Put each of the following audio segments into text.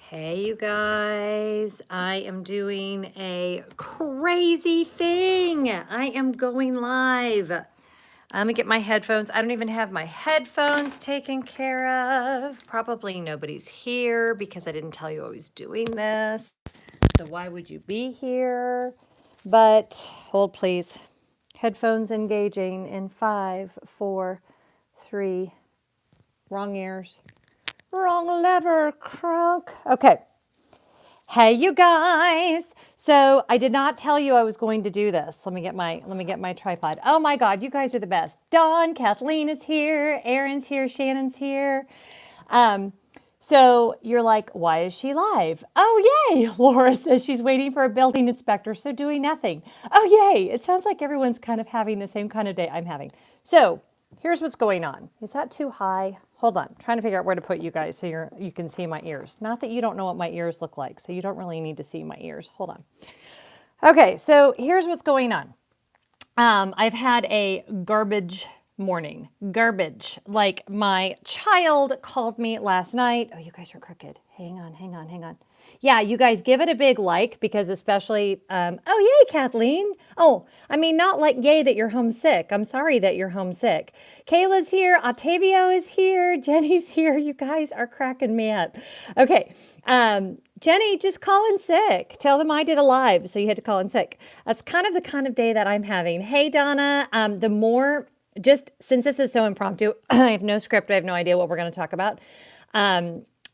Hey, you guys, I am doing a crazy thing. I am going live. I'm gonna get my headphones. I don't even have my headphones taken care of. Probably nobody's here because I didn't tell you I was doing this. So why would you be here? But hold please. Headphones engaging in 5, 4, 3, wrong ears. Wrong lever, crunk. Okay. Hey, you guys. So I did not tell you I was going to do this. Let me get my tripod. Oh my God, you guys are the best. Dawn, Kathleen is here, Erin's here, Shannon's here. Um, so you're like, why is she live? Oh, yay. Laura says she's waiting for a building inspector, so doing nothing. Oh, yay. It sounds like everyone's kind of having the same kind of day I'm having. So here's what's going on. Is that too high? Hold on. I'm trying to figure out where to put you guys so you can see my ears. Not that you don't know what my ears look like, so you don't really need to see my ears. Hold on. Okay, so here's what's going on. I've had a garbage morning. Garbage. Like my child called me last night. Oh, you guys are crooked. Hang on, hang on, hang on. Yeah, you guys give it a big like because especially, oh, yay, Kathleen. Oh, I mean, not like yay that you're homesick. I'm sorry that you're homesick. Kayla's here. Octavio is here. Jenny's here. You guys are cracking me up. Okay. Jenny, just call in sick. Tell them I did a live, so you had to call in sick. That's kind of the kind of day that I'm having. Hey, Donna, just since this is so impromptu, I have no script. I have no idea what we're going to talk about.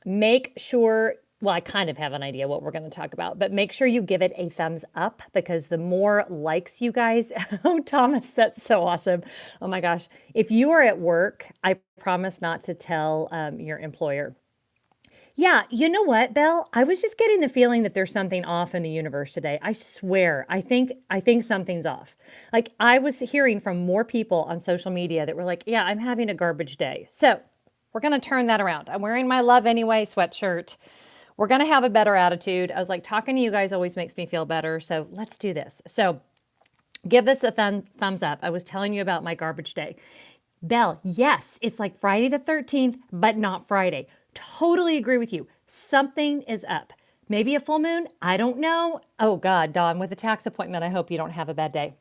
Make sure, well, I kind of have an idea what we're going to talk about, but make sure you give it a thumbs up because the more likes you guys, oh, Thomas, that's so awesome. Oh my gosh. If you are at work, I promise not to tell your employer. Yeah, you know what, Belle? I was just getting the feeling that there's something off in the universe today. I swear. I think something's off. Like I was hearing from more people on social media that were like, "Yeah, I'm having a garbage day." So, we're going to turn that around. I'm wearing my Love Anyway sweatshirt. We're going to have a better attitude. I was like, talking to you guys always makes me feel better. So, let's do this. So, give this a thumbs up. I was telling you about my garbage day. Belle, yes, it's like Friday the 13th, but not Friday. Totally agree with you. Something is up. Maybe a full moon? I don't know. Oh God, Dawn, with a tax appointment, I hope you don't have a bad day.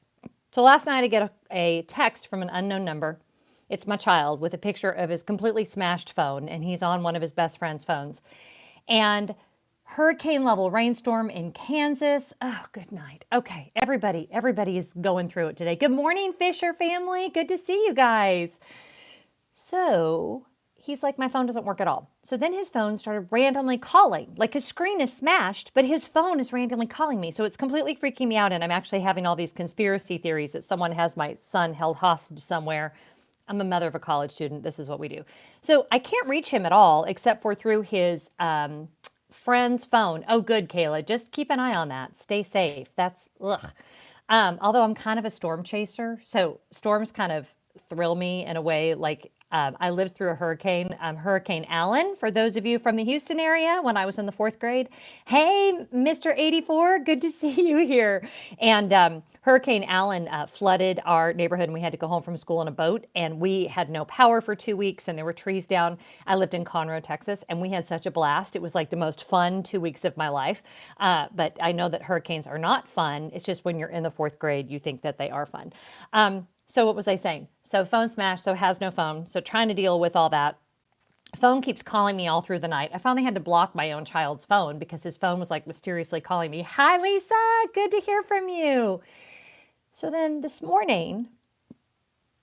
So last night I get a text from an unknown number. It's my child with a picture of his completely smashed phone, and he's on one of his best friend's phones. And hurricane level rainstorm in Kansas. Oh, good night. Okay, everybody is going through it today. Good morning, Fisher family. Good to see you guys. So he's like, my phone doesn't work at all. So then his phone started randomly calling. Like his screen is smashed, but his phone is randomly calling me. So it's completely freaking me out. And I'm actually having all these conspiracy theories that someone has my son held hostage somewhere. I'm a mother of a college student. This is what we do. So I can't reach him at all except for through his friend's phone. Oh, good, Kayla. Just keep an eye on that. Stay safe. That's, ugh. Although I'm kind of a storm chaser. So storms kind of thrill me in a way like I lived through a hurricane, Hurricane Allen, for those of you from the Houston area when I was in the 4th grade. Hey, Mr. 84, good to see you here. And Hurricane Allen flooded our neighborhood and we had to go home from school in a boat and we had no power for 2 weeks and there were trees down. I lived in Conroe, Texas, and we had such a blast. It was like the most fun 2 weeks of my life. But I know that hurricanes are not fun. It's just when you're in the 4th grade, you think that they are fun. So what was I saying? So phone smashed, so has no phone. So trying to deal with all that. Phone keeps calling me all through the night. I finally had to block my own child's phone because his phone was like mysteriously calling me. Hi, Lisa. Good to hear from you. So then this morning,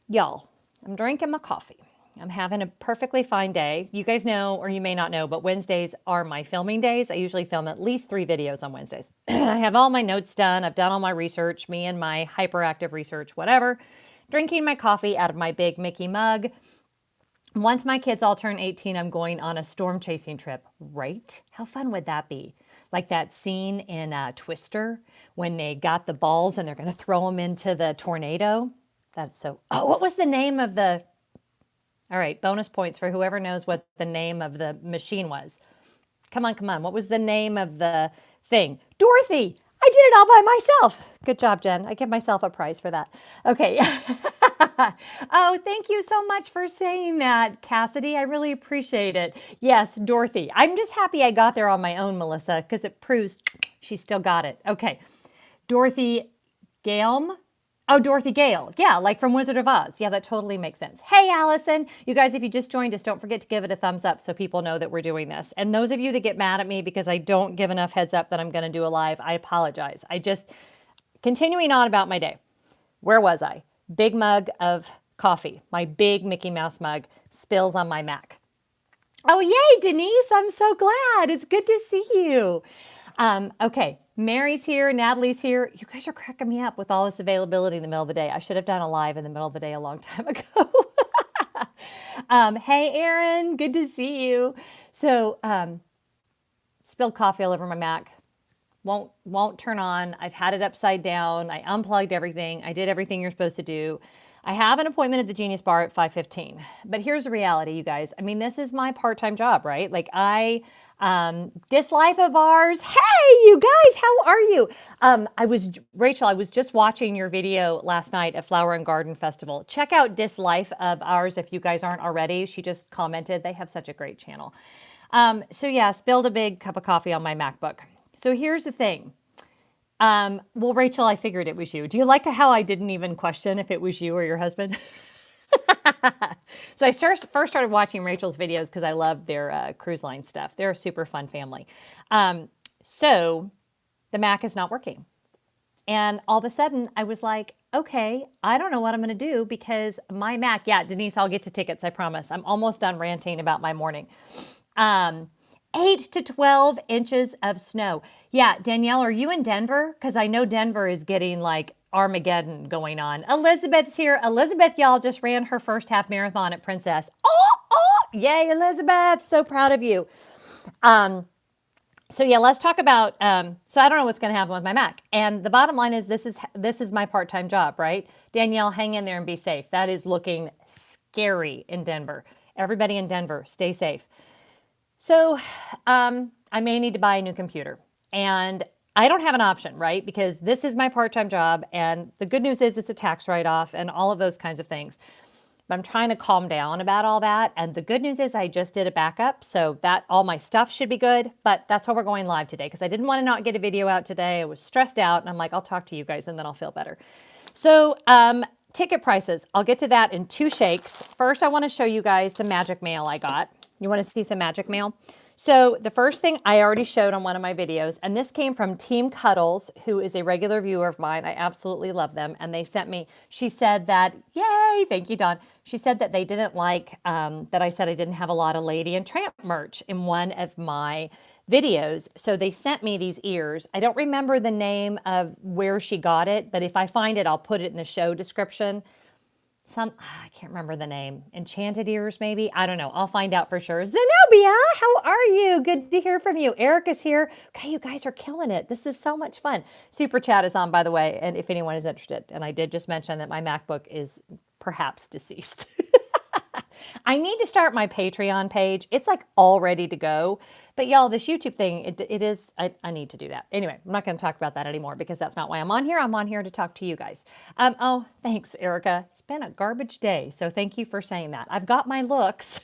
y'all, I'm drinking my coffee. I'm having a perfectly fine day. You guys know, or you may not know, but Wednesdays are my filming days. I usually film at least 3 videos on Wednesdays. I have all my notes done. I've done all my research, me and my hyperactive research, whatever. Drinking my coffee out of my big Mickey mug. Once my kids all turn 18, I'm going on a storm chasing trip, right? How fun would that be? Like that scene in Twister when they got the balls and they're going to throw them into the tornado. That's so, oh, what was the name of the, all right, bonus points for whoever knows what the name of the machine was. Come on, come on. What was the name of the thing? Dorothy. I did it all by myself. Good job, Jen. I give myself a prize for that. Okay. Oh, thank you so much for saying that, Cassidy. I really appreciate it. Yes, Dorothy. I'm just happy I got there on my own, Melissa, because it proves she still got it. Okay. Dorothy Gale. Oh, Dorothy Gale. Yeah, like from Wizard of Oz. Yeah, that totally makes sense. Hey, Allison. You guys, if you just joined us, don't forget to give it a thumbs up so people know that we're doing this. And those of you that get mad at me because I don't give enough heads up that I'm going to do a live, I apologize. Continuing on about my day. Where was I? Big mug of coffee. My big Mickey Mouse mug spills on my Mac. Oh, yay, Denise. I'm so glad. It's good to see you. Okay, Mary's here. Natalie's here. You guys are cracking me up with all this availability in the middle of the day. I should have done a live in the middle of the day a long time ago. Hey, Erin. Good to see you. So, spilled coffee all over my Mac. Won't turn on. I've had it upside down. I unplugged everything. I did everything you're supposed to do. I have an appointment at the Genius Bar at 5:15. But here's the reality, you guys. I mean, this is my part-time job, right? Like this life of ours. Hey, you guys, how are you? Rachel, I was just watching your video last night at Flower and Garden Festival. Check out This Life of Ours if you guys aren't already. She just commented. They have such a great channel. So yeah, spilled a big cup of coffee on my MacBook. So here's the thing. Well, Rachel, I figured it was you. Do you like how I didn't even question if it was you or your husband? So I first started watching Rachel's videos because I love their cruise line stuff. They're a super fun family. So the Mac is not working. And all of a sudden I was like, okay, I don't know what I'm going to do because my Mac, yeah, Denise, I'll get to tickets. I promise. I'm almost done ranting about my morning. 8 to 12 inches of snow. Yeah, Danielle, are you in Denver? Because I know Denver is getting like Armageddon going on. Elizabeth's here. Elizabeth, y'all, just ran her first half marathon at Princess. Yay, Elizabeth. So proud of you. So yeah, let's talk about, so I don't know what's going to happen with my Mac. And the bottom line is this is my part-time job, right? Danielle, hang in there and be safe. That is looking scary in Denver. Everybody in Denver, stay safe. So I may need to buy a new computer and I don't have an option, right? Because this is my part-time job and the good news is it's a tax write-off and all of those kinds of things. But I'm trying to calm down about all that. And the good news is I just did a backup so that all my stuff should be good. But that's why we're going live today because I didn't want to not get a video out today. I was stressed out and I'm like, I'll talk to you guys and then I'll feel better. So ticket prices, I'll get to that in 2 shakes. First, I want to show you guys some magic mail I got. You want to see some magic mail? So the first thing I already showed on one of my videos, and this came from Team Cuddles, who is a regular viewer of mine. I absolutely love them. And they sent me, she said that, yay, thank you, Dawn. She said that they didn't like that I said I didn't have a lot of Lady and Tramp merch in one of my videos. So they sent me these ears. I don't remember the name of where she got it, but if I find it, I'll put it in the show description. I can't remember the name. Enchanted Ears, maybe? I don't know. I'll find out for sure. Zenobia, how are you? Good to hear from you. Eric is here. Okay, you guys are killing it. This is so much fun. Super Chat is on, by the way, and if anyone is interested. And I did just mention that my MacBook is perhaps deceased. I need to start my Patreon page. It's like all ready to go. But y'all, this YouTube thing, it is, I need to do that. Anyway, I'm not going to talk about that anymore because that's not why I'm on here. I'm on here to talk to you guys. Oh, thanks, Erica. It's been a garbage day. So thank you for saying that. I've got my looks.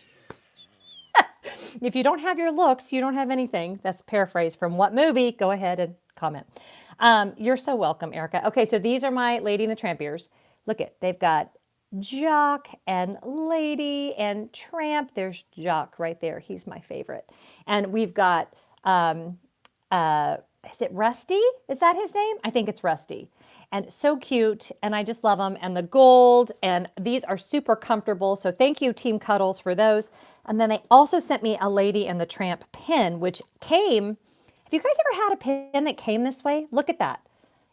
If you don't have your looks, you don't have anything. That's paraphrased from what movie? Go ahead and comment. You're so welcome, Erica. Okay, so these are my Lady and the Tramp ears. Look it, they've got Jock and Lady and Tramp. There's Jock right there. He's my favorite. And we've got, is it Rusty? Is that his name? I think it's Rusty. And so cute. And I just love them. And the gold. And these are super comfortable. So thank you, Team Cuddles, for those. And then they also sent me a Lady and the Tramp pin, which came. Have you guys ever had a pin that came this way? Look at that.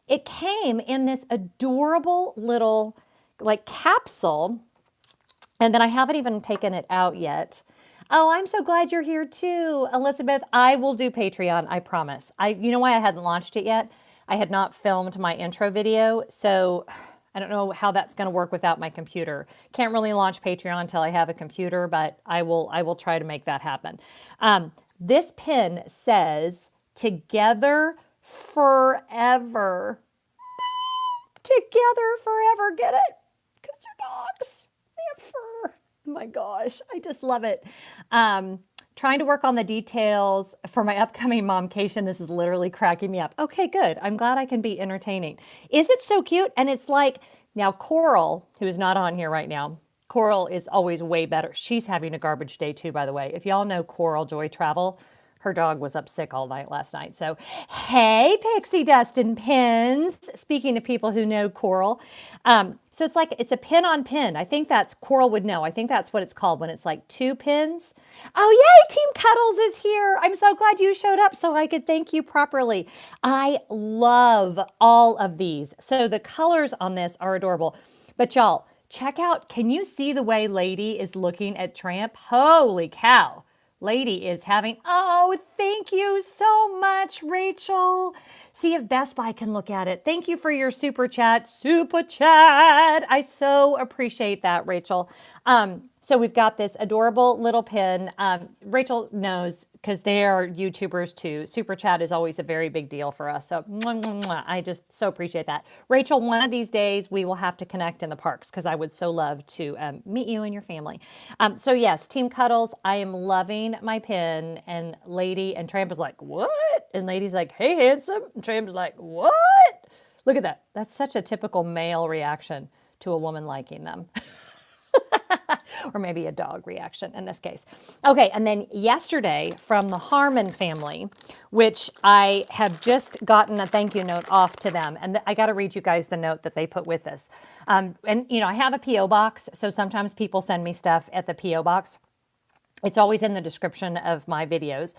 It came in this adorable little like capsule, and then I haven't even taken it out yet. Oh, I'm so glad you're here too, Elizabeth. I will do Patreon, I promise. You know why I hadn't launched it yet? I had not filmed my intro video, so I don't know how that's going to work without my computer. Can't really launch Patreon until I have a computer, but I will try to make that happen. This pin says "Together Forever." Together forever, get it? Because are dogs. They have fur. Oh my gosh, I just love it. Trying to work on the details for my upcoming momcation. This is literally cracking me up. Okay, good. I'm glad I can be entertaining. Is it so cute? And it's like, now Coral, who is not on here right now, Coral is always way better. She's having a garbage day too, by the way. If y'all know Coral Joy Travel, her dog was up sick all night last night. So, hey, pixie dust and pins. Speaking of people who know Coral. So it's like, it's a pin on pin. I think that's, Coral would know. I think that's what it's called when it's like 2 pins. Oh, yay, Team Cuddles is here. I'm so glad you showed up so I could thank you properly. I love all of these. So the colors on this are adorable. But y'all, check out, can you see the way Lady is looking at Tramp? Holy cow. Lady is having, oh, thank you so much, Rachel. See if Best Buy can look at it. Thank you for your super chat. Super chat. I so appreciate that, Rachel. So we've got this adorable little pin. Rachel knows because they are YouTubers too. Super chat is always a very big deal for us. So mwah, mwah, mwah. I just so appreciate that. Rachel, one of these days we will have to connect in the parks because I would so love to meet you and your family. So yes, Team Cuddles, I am loving my pin. And Lady and Tramp is like, what? And Lady's like, hey, handsome. And Tramp's like, what? Look at that. That's such a typical male reaction to a woman liking them. Or maybe a dog reaction in this case. Okay, and then yesterday from the Harmon family, which I have just gotten a thank you note off to them. And I got to read you guys the note that they put with this. And, you know, I have a P.O. box, so sometimes people send me stuff at the P.O. box. It's always in the description of my videos.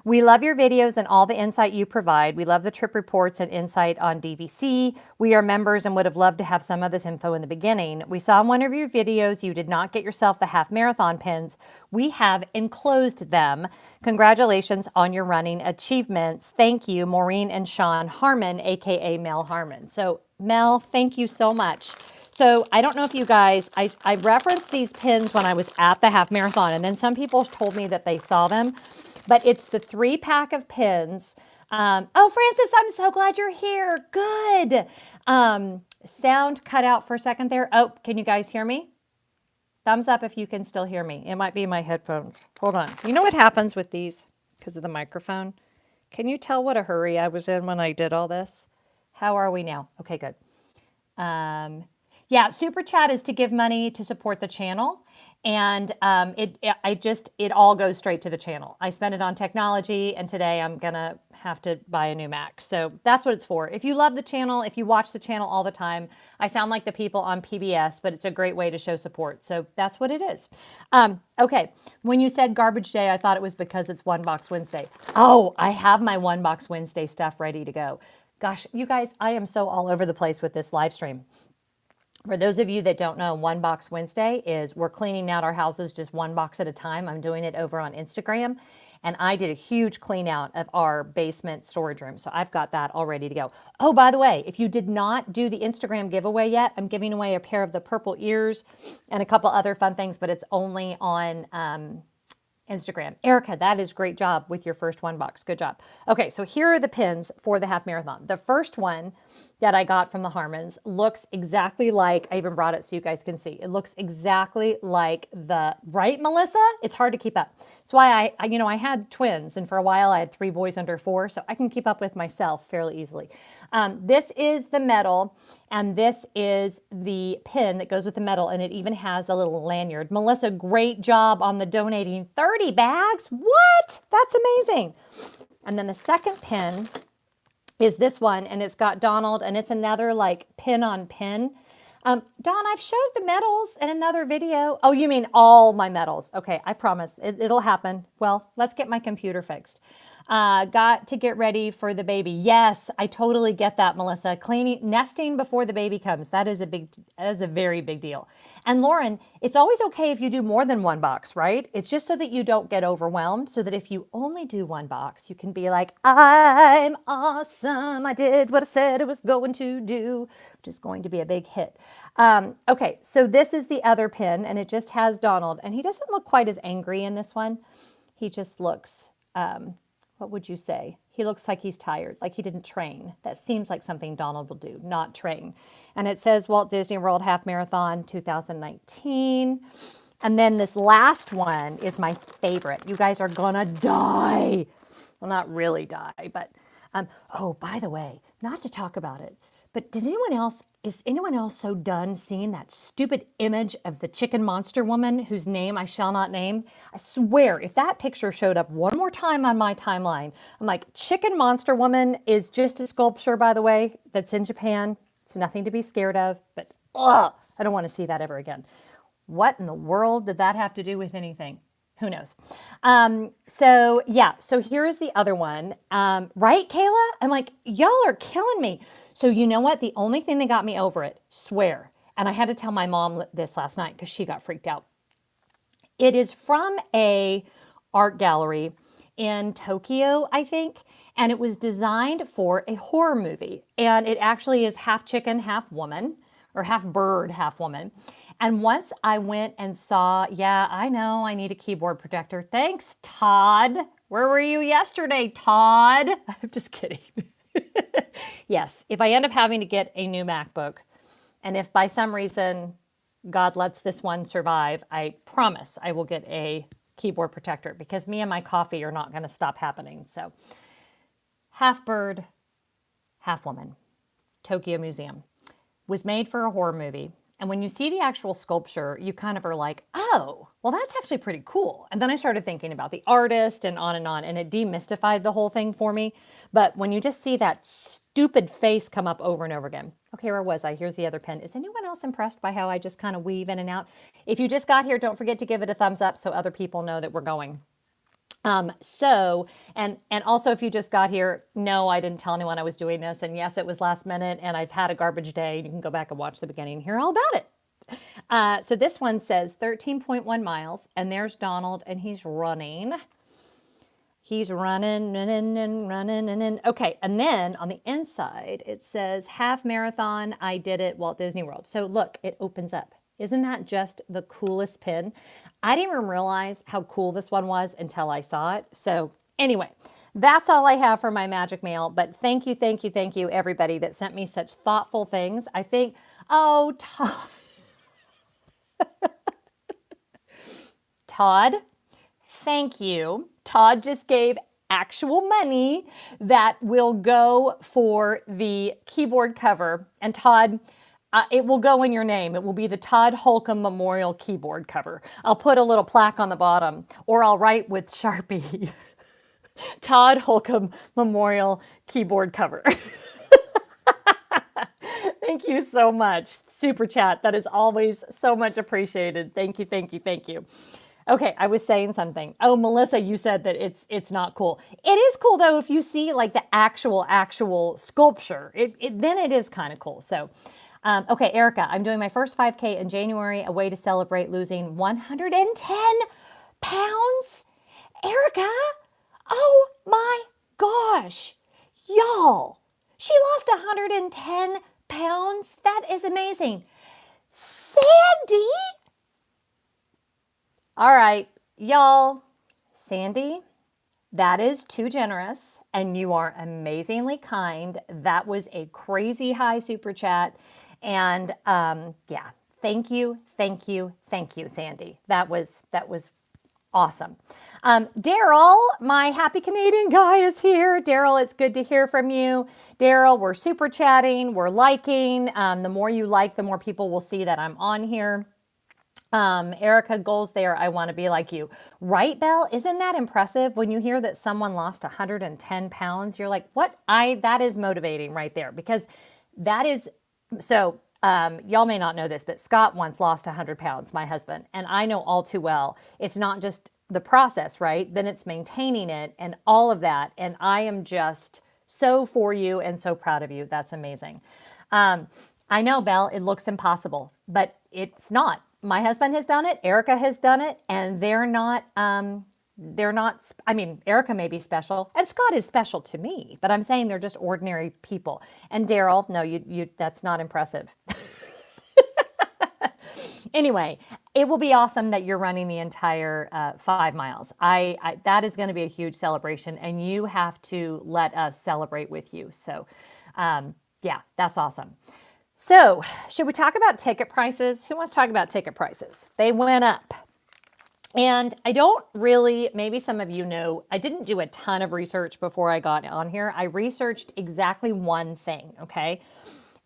We love your videos and all the insight you provide. We love the trip reports and insight on DVC. We are members and would have loved to have some of this info in the beginning. We saw in one of your videos you did not get yourself the half marathon pins. We have enclosed them. Congratulations on your running achievements. Thank you, Maureen and Sean Harmon, aka Mel Harmon. So Mel, thank you so much. So I don't know if you guys, I referenced these pins when I was at the half marathon, and then some people told me that they saw them, but it's the 3-pack of pins. Oh, Francis, I'm so glad you're here. Good. Sound cut out for a second there. Oh, can you guys hear me? Thumbs up if you can still hear me. It might be my headphones. Hold on. You know what happens with these because of the microphone? Can you tell what a hurry I was in when I did all this? How are we now? Okay, good. Yeah, Super Chat is to give money to support the channel. And it all goes straight to the channel. I spend it on technology, and today I'm going to have to buy a new Mac. So that's what it's for. If you love the channel, if you watch the channel all the time, I sound like the people on PBS, but it's a great way to show support. So that's what it is. Okay, when you said garbage day, I thought it was because it's One Box Wednesday. Oh, I have my One Box Wednesday stuff ready to go. Gosh, you guys, I am so all over the place with this live stream. For those of you that don't know, One Box Wednesday is we're cleaning out our houses just one box at a time. I'm doing it over on Instagram. And I did a huge clean out of our basement storage room. So I've got that all ready to go. Oh, by the way, if you did not do the Instagram giveaway yet, I'm giving away a pair of the purple ears and a couple other fun things, but it's only on Instagram. Erica, that is great job with your first one box. Good job. Okay, so here are the pins for the half marathon. The first one that I got from the Harmons looks exactly like, I even brought it so you guys can see. It looks exactly like right, Melissa? It's hard to keep up. That's why I had twins, and for a while I had 3 boys under 4, so I can keep up with myself fairly easily. This is the medal, and this is the pin that goes with the medal, and it even has a little lanyard. Melissa, great job on the donating 30 bags. What? That's amazing. And then the second pin is this one, and it's got Donald, and it's another like pin on pin. Don, I've showed the medals in another video. Oh, you mean all my medals. Okay, I promise it'll happen. Well, let's get my computer fixed. Got to get ready for the baby. Yes, I totally get that, Melissa. Nesting before the baby comes. That is a very big deal. And Lauren, it's always okay if you do more than one box, right? It's just so that you don't get overwhelmed, so that if you only do one box, you can be like, I'm awesome. I did what I said I was going to do, which is going to be a big hit. Okay, so this is the other pin, and it just has Donald, and he doesn't look quite as angry in this one. He just looks, what would you say? He looks like he's tired, like he didn't train. That seems like something Donald will do, not train. And it says Walt Disney World Half Marathon 2019. And then this last one is my favorite. You guys are gonna die. Well, not really die, but oh, by the way, not to talk about it, but is anyone else so done seeing that stupid image of the chicken monster woman whose name I shall not name? I swear, if that picture showed up one more time on my timeline, I'm like, chicken monster woman is just a sculpture, by the way, that's in Japan. It's nothing to be scared of, but ugh, I don't want to see that ever again. What in the world did that have to do with anything? Who knows? So here is the other one. Right, Kayla? I'm like, y'all are killing me. So you know what? The only thing that got me over it, swear, and I had to tell my mom this last night because she got freaked out. It is from a art gallery in Tokyo, I think, and it was designed for a horror movie. And it actually is half chicken, half woman, or half bird, half woman. And once I went and saw, yeah, I know I need a keyboard protector. Thanks, Todd. Where were you yesterday, Todd? I'm just kidding. Yes, if I end up having to get a new MacBook, and if by some reason God lets this one survive, I promise I will get a keyboard protector because me and my coffee are not going to stop happening. So half bird, half woman, Tokyo Museum, was made for a horror movie. And when you see the actual sculpture, you kind of are like, oh, well, that's actually pretty cool. And then I started thinking about the artist and on, and it demystified the whole thing for me. But when you just see that stupid face come up over and over again. Okay, where was I? Here's the other pen. Is anyone else impressed by how I just kind of weave in and out? If you just got here, don't forget to give it a thumbs up so other people know that we're going. And also if you just got here, no, I didn't tell anyone I was doing this. And yes, it was last minute and I've had a garbage day. You can go back and watch the beginning and hear all about it. So this one says 13.1 miles and there's Donald and he's running. He's running and running. Okay. And then on the inside, it says half marathon. I did it, Walt Disney World. So look, it opens up. Isn't that just the coolest pin? I didn't even realize how cool this one was until I saw it. So anyway, that's all I have for my magic mail. But thank you, everybody that sent me such thoughtful things. I think, oh, Todd, thank you. Todd just gave actual money that will go for the keyboard cover. And Todd, it will go in your name. It will be the Todd Holcomb Memorial Keyboard cover. I'll put a little plaque on the bottom, or I'll write with Sharpie, Todd Holcomb Memorial Keyboard cover. Thank you so much. Super chat. That is always so much appreciated. Thank you. Okay, I was saying something. Oh, Melissa, you said that it's not cool. It is cool though if you see like the actual sculpture. Then it is kind of cool. So. Okay, Erica, I'm doing my first 5K in January, a way to celebrate losing 110 pounds. Erica, oh my gosh, y'all, she lost 110 pounds. That is amazing. Sandy? All right, y'all, Sandy, that is too generous, and you are amazingly kind. That was a crazy high super chat. And yeah, thank you, Sandy. That was awesome. Daryl, my happy Canadian guy, is here. Daryl, it's good to hear from you. Daryl, we're super chatting, we're liking. The more you like, the more people will see that I'm on here. Erica, goals there. I want to be like you. Right, Belle? Isn't that impressive? When you hear that someone lost 110 pounds, you're like, what? That is motivating right there, because that is, so y'all may not know this, but Scott once lost 100 pounds, my husband, and I know all too well, it's not just the process, right? Then it's maintaining it and all of that. And I am just so for you and so proud of you. That's amazing. I know, Belle, it looks impossible, but it's not. My husband has done it. Erica has done it, and they're not, I mean, Erica may be special, and Scott is special to me, but I'm saying they're just ordinary people. And Daryl, no, that's not impressive. Anyway, it will be awesome that you're running the entire 5 miles. That is going to be a huge celebration, and you have to let us celebrate with you. So, yeah, that's awesome. So, should we talk about ticket prices? Who wants to talk about ticket prices? They went up. And I don't really, maybe some of you know, I didn't do a ton of research before I got on here. I researched exactly one thing, okay?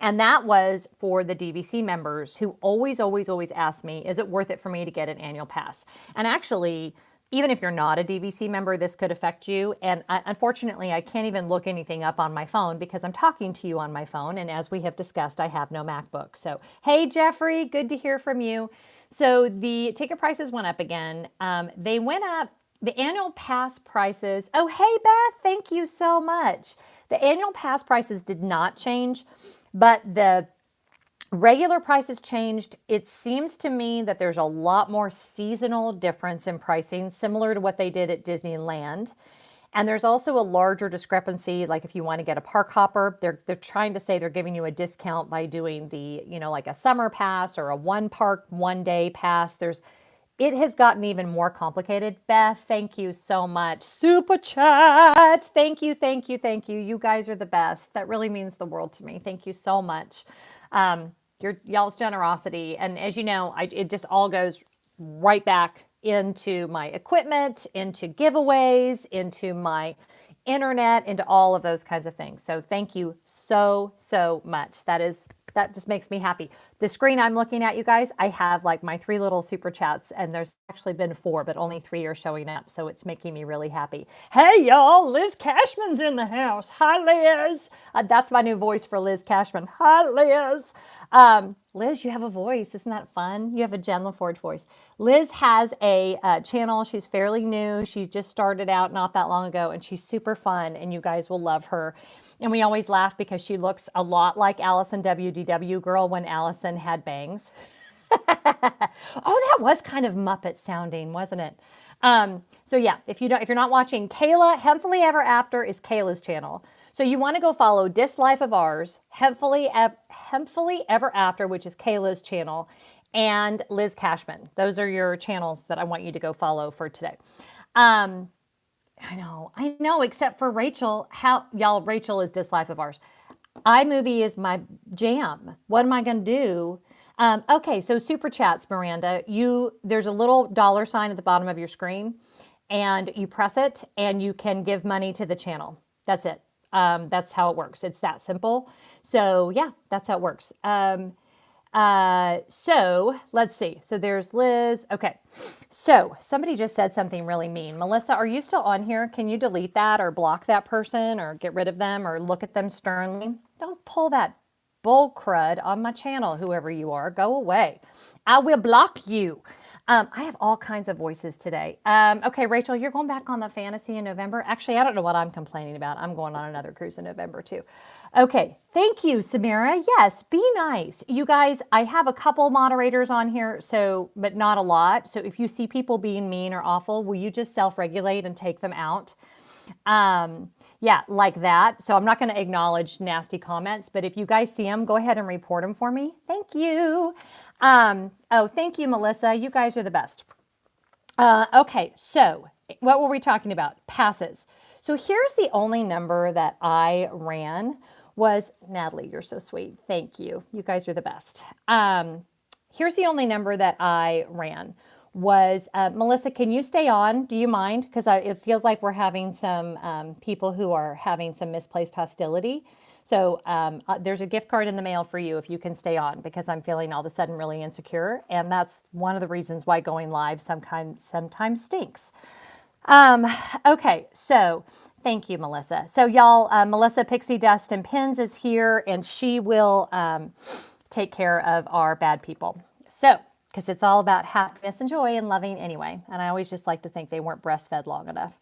And that was for the DVC members who always, always, always ask me, is it worth it for me to get an annual pass? And actually, even if you're not a DVC member, this could affect you. And unfortunately, I can't even look anything up on my phone because I'm talking to you on my phone. And as we have discussed, I have no MacBook. So, hey, Jeffrey, good to hear from you. So the ticket prices went up again. They went up, the annual pass prices. Oh, hey, Beth, thank you so much. The annual pass prices did not change, but the regular prices changed. It seems to me that there's a lot more seasonal difference in pricing, similar to what they did at Disneyland. And there's also a larger discrepancy, like if you want to get a park hopper, they're trying to say they're giving you a discount by doing the, like a summer pass or a one park, 1 day pass. It has gotten even more complicated. Beth, thank you so much. Super chat. Thank you, thank you, thank you. You guys are the best. That really means the world to me. Thank you so much. Y'all's generosity. And as you know, it just all goes right back into my equipment, into giveaways, into my internet, into all of those kinds of things. So thank you so, so much. That just makes me happy. The screen I'm looking at, you guys, I have like my 3 little super chats, and there's actually been 4, but only 3 are showing up. So it's making me really happy. Hey, y'all, Liz Cashman's in the house. Hi, Liz. That's my new voice for Liz Cashman. Hi, Liz. Liz, you have a voice. Isn't that fun? You have a Jen LaForge voice. Liz has a channel. She's fairly new. She just started out not that long ago, and she's super fun, and you guys will love her. And we always laugh because she looks a lot like Allison WDW Girl when Allison had bangs. Oh, that was kind of Muppet sounding, wasn't it? So yeah, if you're not watching Kayla, Hempfully Ever After is Kayla's channel. So you want to go follow This Life of Ours, Hempfully Ever After, which is Kayla's channel, and Liz Cashman. Those are your channels that I want you to go follow for today. I know, except for Rachel. Y'all, Rachel is This Life of Ours. iMovie is my jam. What am I going to do? Okay, so super chats, Miranda. There's a little $ at the bottom of your screen, and you press it, and you can give money to the channel. That's it. That's how it works. It's that simple. So yeah, that's how it works. So let's see. So there's Liz. Okay. So somebody just said something really mean. Melissa, are you still on here? Can you delete that or block that person or get rid of them or look at them sternly? Don't pull that bull crud on my channel, whoever you are. Go away. I will block you. I have all kinds of voices today. Okay, Rachel, you're going back on the fantasy in November. Actually, I don't know what I'm complaining about. I'm going on another cruise in November too. Okay, thank you, Samira. Yes, be nice. You guys, I have a couple moderators on here, but not a lot. So if you see people being mean or awful, will you just self-regulate and take them out? Yeah, like that. So I'm not going to acknowledge nasty comments, but if you guys see them, go ahead and report them for me. Thank you. Oh, thank you, Melissa. You guys are the best. Okay, so what were we talking about? Passes. So here's the only number that I ran was, Natalie, you're so sweet. Thank you. You guys are the best. Here's the only number that I ran was, Melissa, can you stay on? Do you mind? Because it feels like we're having some people who are having some misplaced hostility. So there's a gift card in the mail for you if you can stay on, because I'm feeling all of a sudden really insecure. And that's one of the reasons why going live sometimes stinks. Okay, so thank you, Melissa. So y'all, Melissa Pixie Dust and Pins is here, and she will take care of our bad people. So, because it's all about happiness and joy and loving anyway. And I always just like to think they weren't breastfed long enough.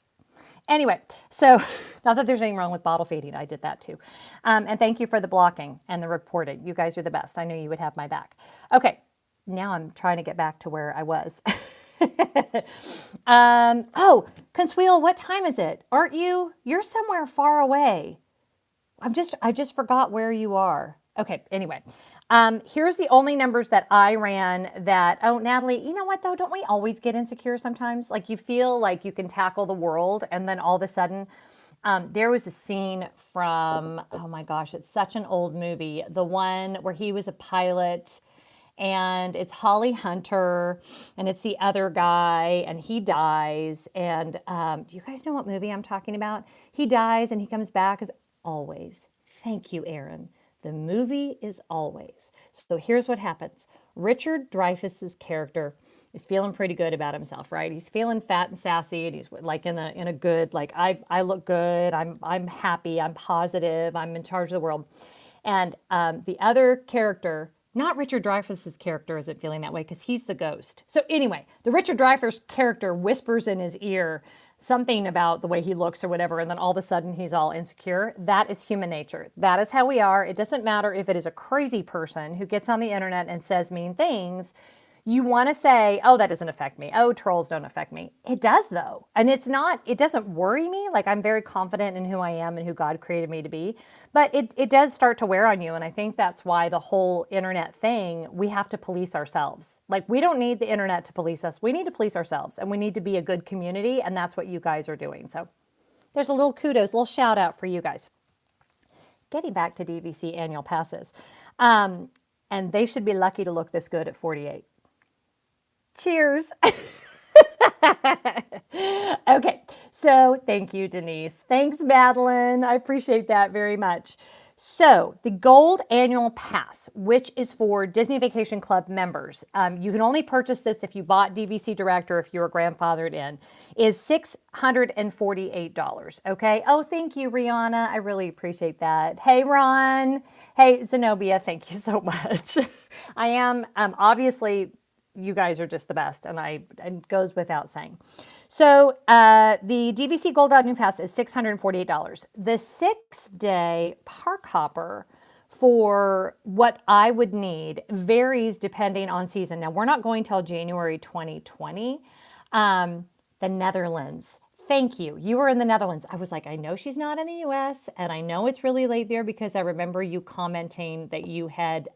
Anyway, so not that there's anything wrong with bottle feeding. I did that too. And thank you for the blocking and the reporting. You guys are the best. I knew you would have my back. Okay, now I'm trying to get back to where I was. Oh, Consuelo, what time is it? Aren't you? You're somewhere far away. I just forgot where you are. Okay, anyway. Here's the only numbers that I ran that, oh, Natalie, you know what though? Don't we always get insecure sometimes? Like you feel like you can tackle the world and then all of a sudden, there was a scene from, oh my gosh, it's such an old movie. The one where he was a pilot and it's Holly Hunter and it's the other guy and he dies. And do you guys know what movie I'm talking about? He dies and he comes back as always. Thank you, Aaron. The movie is Always. So here's what happens. Richard Dreyfuss's character is feeling pretty good about himself, right? He's feeling fat and sassy, and he's like in a good, like I look good, I'm happy, I'm positive, I'm in charge of the world. And the other character, not Richard Dreyfuss's character, isn't feeling that way because he's the ghost. So anyway, the Richard Dreyfuss character whispers in his ear something about the way he looks or whatever, and then all of a sudden he's all insecure. That is human nature. That is how we are. It doesn't matter if it is a crazy person who gets on the internet and says mean things. You want to say, oh, that doesn't affect me. Oh, trolls don't affect me. It does though. And it doesn't worry me. Like I'm very confident in who I am and who God created me to be. But it does start to wear on you. And I think that's why the whole internet thing, we have to police ourselves. Like we don't need the internet to police us. We need to police ourselves and we need to be a good community. And that's what you guys are doing. So there's a little kudos, a little shout out for you guys. Getting back to DVC annual passes. And they should be lucky to look this good at 48. Cheers. Okay, so thank you, Denise. Thanks, Madeline. I appreciate that very much. So the Gold Annual Pass, which is for Disney Vacation Club members, you can only purchase this if you bought DVC Direct or if you were grandfathered in, is $648. Okay. Oh, thank you, Rihanna. I really appreciate that. Hey, Ron. Hey, Zenobia. Thank you so much. I am obviously. You guys are just the best, and it goes without saying. So the DVC Gold Annual Pass is $648. The 6-day park hopper for what I would need varies depending on season. Now, we're not going till January 2020. The Netherlands. Thank you. You were in the Netherlands. I was like, I know she's not in the US, and I know it's really late there because I remember you commenting that you had...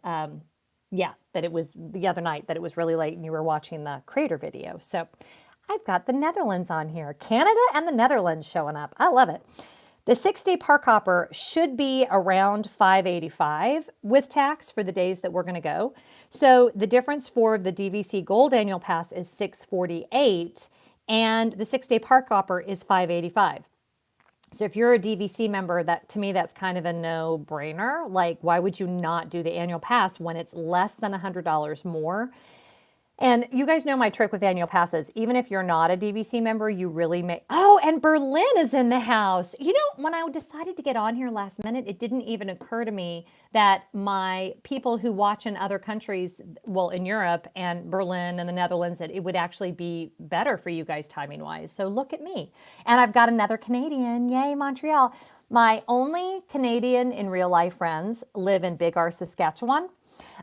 that it was the other night that it was really late and you were watching the creator video. So I've got the Netherlands on here. Canada and the Netherlands showing up. I love it. The 6-day park hopper should be around $585 with tax for the days that we're going to go. So the difference for the DVC Gold Annual Pass is $648 and the 6-day park hopper is $585. So if you're a DVC member, that to me, that's kind of a no-brainer. Like, why would you not do the annual pass when it's less than $100 more? And you guys know my trick with annual passes. Even if you're not a DVC member, you really may. Oh, and Berlin is in the house. You know, when I decided to get on here last minute, it didn't even occur to me that my people who watch in other countries, well, in Europe and Berlin and the Netherlands, that it would actually be better for you guys timing wise. So look at me. And I've got another Canadian. Yay, Montreal. My only Canadian in real life friends live in Big R, Saskatchewan.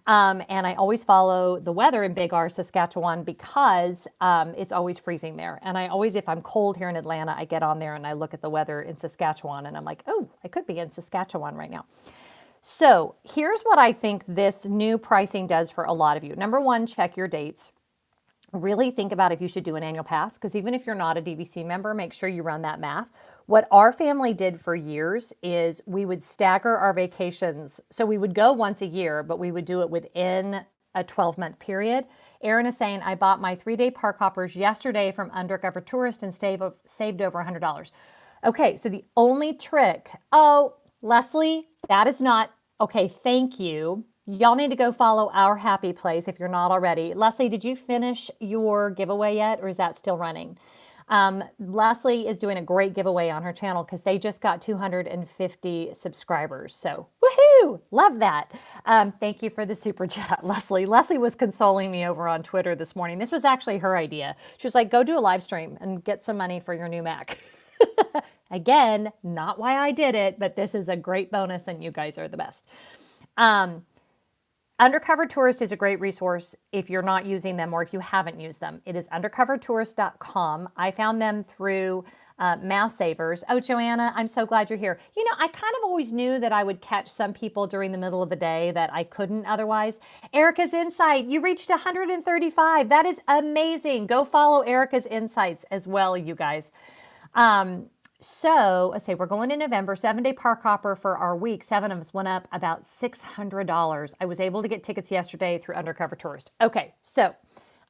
And I always follow the weather in Big R, Saskatchewan, because it's always freezing there. And I always, if I'm cold here in Atlanta, I get on there and I look at the weather in Saskatchewan and I'm like, oh, I could be in Saskatchewan right now. So here's what I think this new pricing does for a lot of you. Number one, check your dates. Really think about if you should do an annual pass, because even if you're not a DVC member, make sure you run that math. What our family did for years is we would stagger our vacations. So we would go once a year, but we would do it within a 12-month period. Erin is saying, I bought my 3-day park hoppers yesterday from Undercover Tourist and saved over $100. Okay, so the only trick, oh, Leslie, that is not, okay, thank you. Y'all need to go follow Our Happy Place if you're not already. Leslie, did you finish your giveaway yet, or is that still running? Leslie is doing a great giveaway on her channel because they just got 250 subscribers. So, woohoo! Love that. Thank you for the super chat, Leslie. Leslie was consoling me over on Twitter this morning. This was actually her idea. She was like, go do a live stream and get some money for your new Mac. Again, not why I did it, but this is a great bonus and you guys are the best. Undercover Tourist is a great resource if you're not using them or if you haven't used them. It is undercovertourist.com. I found them through Mouse Savers. Oh, Joanna, I'm so glad you're here. You know, I kind of always knew that I would catch some people during the middle of the day that I couldn't otherwise. Erica's Insight, you reached 135. That is amazing. Go follow Erica's Insights as well, you guys. So let's say we're going in November, 7-day park hopper for our week. 7 of us went up about $600. I was able to get tickets yesterday through Undercover Tourist. Okay, so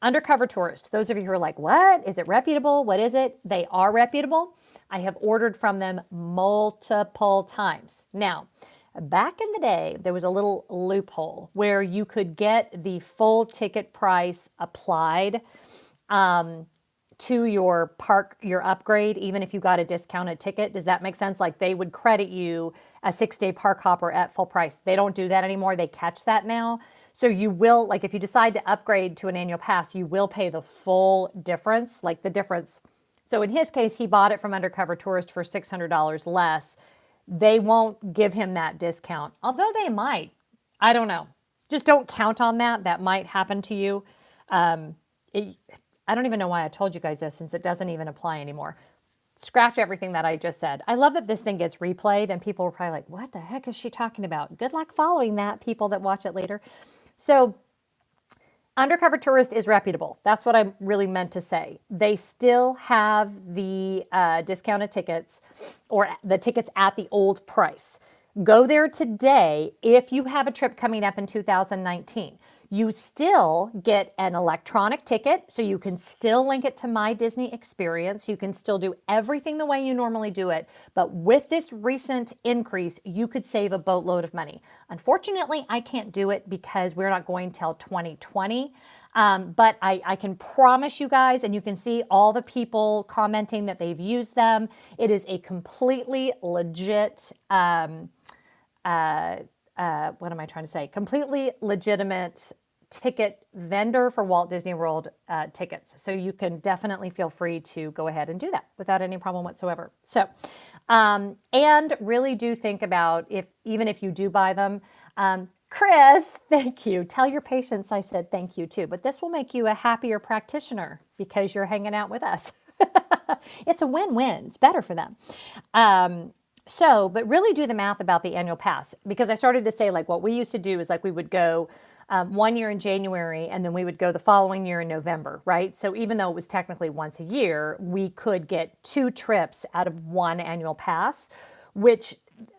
Undercover Tourist, those of you who are like, what? Is it reputable? What is it? They are reputable. I have ordered from them multiple times. Now, back in the day, there was a little loophole where you could get the full ticket price applied to your park, your upgrade, even if you got a discounted ticket. Does that make sense? Like they would credit you a 6-day park hopper at full price. They don't do that anymore. They catch that now. So you will, like if you decide to upgrade to an annual pass, you will pay the full difference, like the difference. So in his case, he bought it from Undercover Tourist for $600 less. They won't give him that discount, although they might. I don't know. Just don't count on that. That might happen to you. I don't even know why I told you guys this since it doesn't even apply anymore. Scratch everything that I just said. I love that this thing gets replayed and people are probably like, what the heck is she talking about? Good luck following that, people that watch it later. So Undercover Tourist is reputable. That's what I really meant to say. They still have the discounted tickets or the tickets at the old price. Go there today if you have a trip coming up in 2019. You still get an electronic ticket, so you can still link it to My Disney Experience. You can still do everything the way you normally do it. But with this recent increase, you could save a boatload of money. Unfortunately, I can't do it because we're not going till 2020. But I can promise you guys, and you can see all the people commenting that they've used them. It is a completely legit, what am I trying to say? Completely legitimate ticket vendor for Walt Disney World tickets. So you can definitely feel free to go ahead and do that without any problem whatsoever. So, and really do think about even if you do buy them, Chris, thank you. Tell your patients I said thank you too, but this will make you a happier practitioner because you're hanging out with us. It's a win-win. It's better for them. But really do the math about the annual pass, because I started to say like what we used to do is like we would go 1 year in January and then we would go the following year in November, right? So even though it was technically once a year, we could get 2 trips out of 1 annual pass, which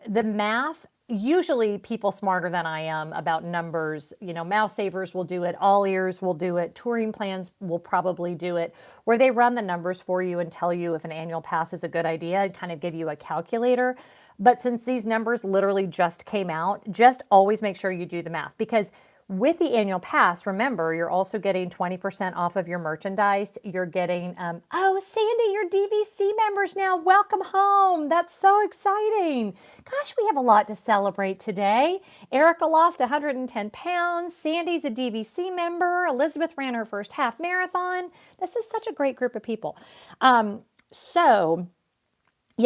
the math, usually people smarter than I am about numbers, you know, Mouse Savers will do it, All Ears will do it, Touring Plans will probably do it, where they run the numbers for you and tell you if an annual pass is a good idea and kind of give you a calculator. But since these numbers literally just came out, just always make sure you do the math, because with the annual pass, remember, you're also getting 20% off of your merchandise. You're getting, oh, Sandy, you're DVC members now. Welcome home. That's so exciting. Gosh, we have a lot to celebrate today. Erica lost 110 pounds. Sandy's a DVC member. Elizabeth ran her first half marathon. This is such a great group of people. Yeah,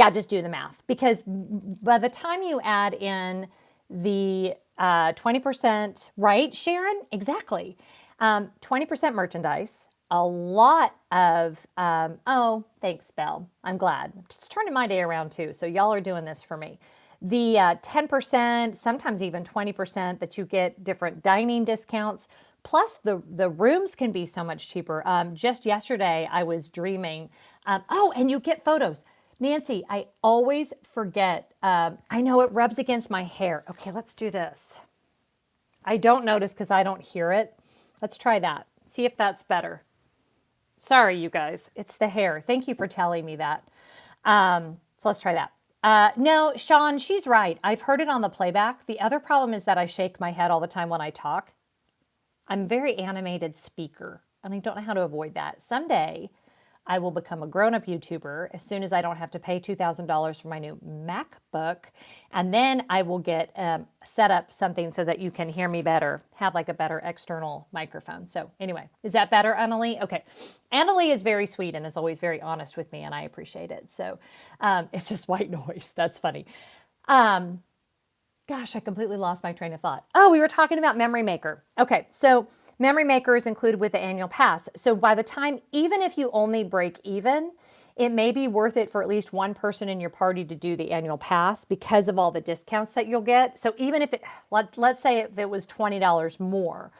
just do the math, because by the time you add in the 20%, right, Sharon? Exactly. 20% merchandise, a lot of, oh, thanks, Belle. I'm glad. It's turning my day around too, so y'all are doing this for me. The 10%, sometimes even 20% that you get different dining discounts, plus the rooms can be so much cheaper. Just yesterday, I was dreaming, oh, and you get photos. Nancy, I always forget. I know it rubs against my hair. Okay, let's do this. I don't notice because I don't hear it. Let's try that. See if that's better. Sorry, you guys. It's the hair. Thank you for telling me that. So let's try that. No, Sean, she's right. I've heard it on the playback. The other problem is that I shake my head all the time when I talk. I'm a very animated speaker, and I don't know how to avoid that. Someday, I will become a grown-up YouTuber as soon as I don't have to pay $2,000 for my new MacBook. And then I will get set up something so that you can hear me better, have like a better external microphone. So anyway, is that better, Annalie? Okay. Annalie is very sweet and is always very honest with me, and I appreciate it. So it's just white noise. That's funny. Gosh, I completely lost my train of thought. Oh, we were talking about Memory Maker. Okay, so Memory Maker is included with the annual pass. So by the time, even if you only break even, it may be worth it for at least one person in your party to do the annual pass because of all the discounts that you'll get. So even if let's say if it was $20 more,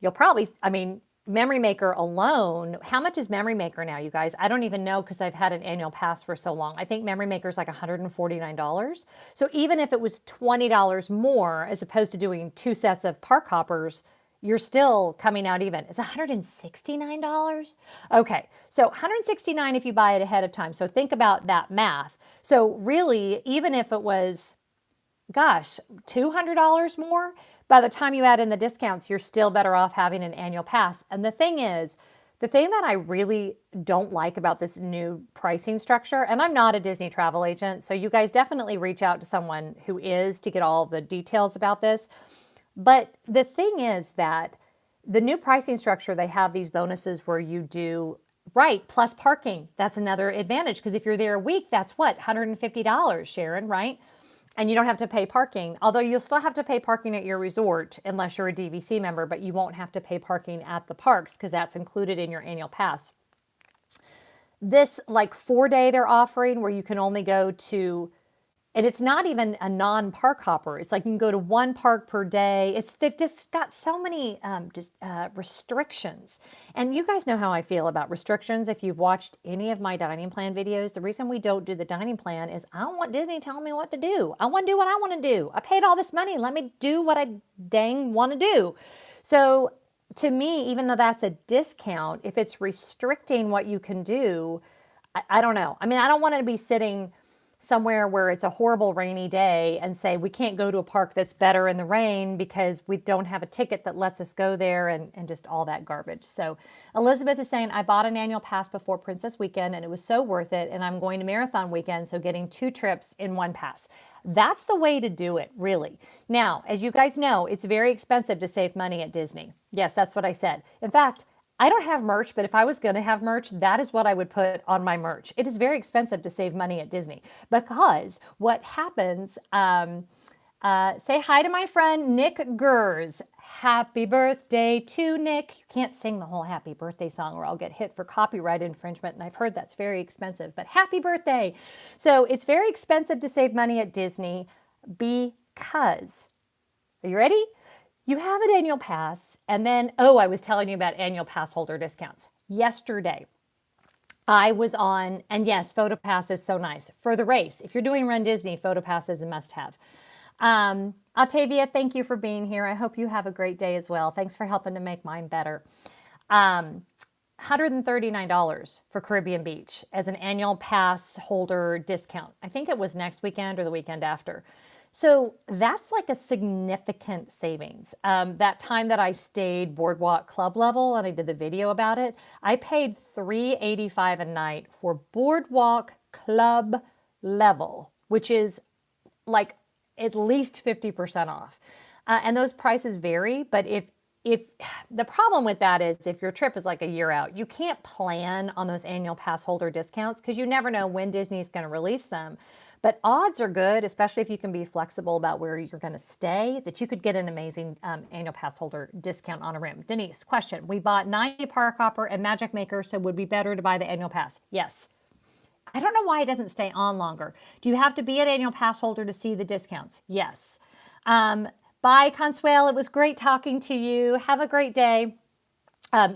you'll probably, I mean, Memory Maker alone, how much is Memory Maker now, you guys? I don't even know because I've had an annual pass for so long. I think Memory Maker is like $149. So even if it was $20 more as opposed to doing 2 sets of park hoppers, you're still coming out even. It's $169? Okay, so $169 if you buy it ahead of time. So think about that math. So really, even if it was, gosh, $200 more, by the time you add in the discounts, you're still better off having an annual pass. And the thing that I really don't like about this new pricing structure, and I'm not a Disney travel agent, so you guys definitely reach out to someone who is to get all the details about this. But the thing is that the new pricing structure, they have these bonuses where you do, right, plus parking. That's another advantage because if you're there a week, that's what, $150, Sharon, right? And you don't have to pay parking, although you'll still have to pay parking at your resort unless you're a DVC member, but you won't have to pay parking at the parks because that's included in your annual pass. This like 4-day they're offering where you can only go to, and it's not even a non-park hopper. It's like you can go to 1 park per day. They've just got so many restrictions. And you guys know how I feel about restrictions. If you've watched any of my dining plan videos, the reason we don't do the dining plan is I don't want Disney telling me what to do. I want to do what I want to do. I paid all this money. Let me do what I dang want to do. So to me, even though that's a discount, if it's restricting what you can do, I don't know. I mean, I don't want to be sitting somewhere where it's a horrible rainy day and say we can't go to a park that's better in the rain because we don't have a ticket that lets us go there and just all that garbage. So Elizabeth is saying, I bought an annual pass before Princess Weekend and it was so worth it. And I'm going to Marathon Weekend, so getting 2 trips in 1 pass. That's the way to do it, really. Now, as you guys know, it's very expensive to save money at Disney. Yes, that's what I said. In fact, I don't have merch, but if I was going to have merch, that is what I would put on my merch. It is very expensive to save money at Disney because what happens, say hi to my friend Nick Gers. Happy birthday to Nick. You can't sing the whole happy birthday song or I'll get hit for copyright infringement. And I've heard that's very expensive, but happy birthday. So it's very expensive to save money at Disney because, are you ready? You have an annual pass, and then, I was telling you about annual pass holder discounts. Yesterday, I was on, and yes, PhotoPass is so nice. For the race, if you're doing Run Disney, PhotoPass is a must-have. Altavia, thank you for being here. I hope you have a great day as well. Thanks for helping to make mine better. $139 for Caribbean Beach as an annual pass holder discount. I think it was next weekend or the weekend after. So that's like a significant savings. That time that I stayed Boardwalk Club level and I did the video about it, I paid $385 a night for Boardwalk Club level, which is like at least 50% off. And those prices vary, but if the problem with that is if your trip is like a year out, you can't plan on those annual pass holder discounts because you never know when Disney's going to release them. But odds are good, especially if you can be flexible about where you're going to stay, that you could get an amazing annual pass holder discount on a room. Denise, question. We bought 90 Park Hopper and Magic Maker, so would it be better to buy the annual pass? Yes. I don't know why it doesn't stay on longer. Do you have to be an annual pass holder to see the discounts? Yes. Bye, Consuelo. It was great talking to you. Have a great day.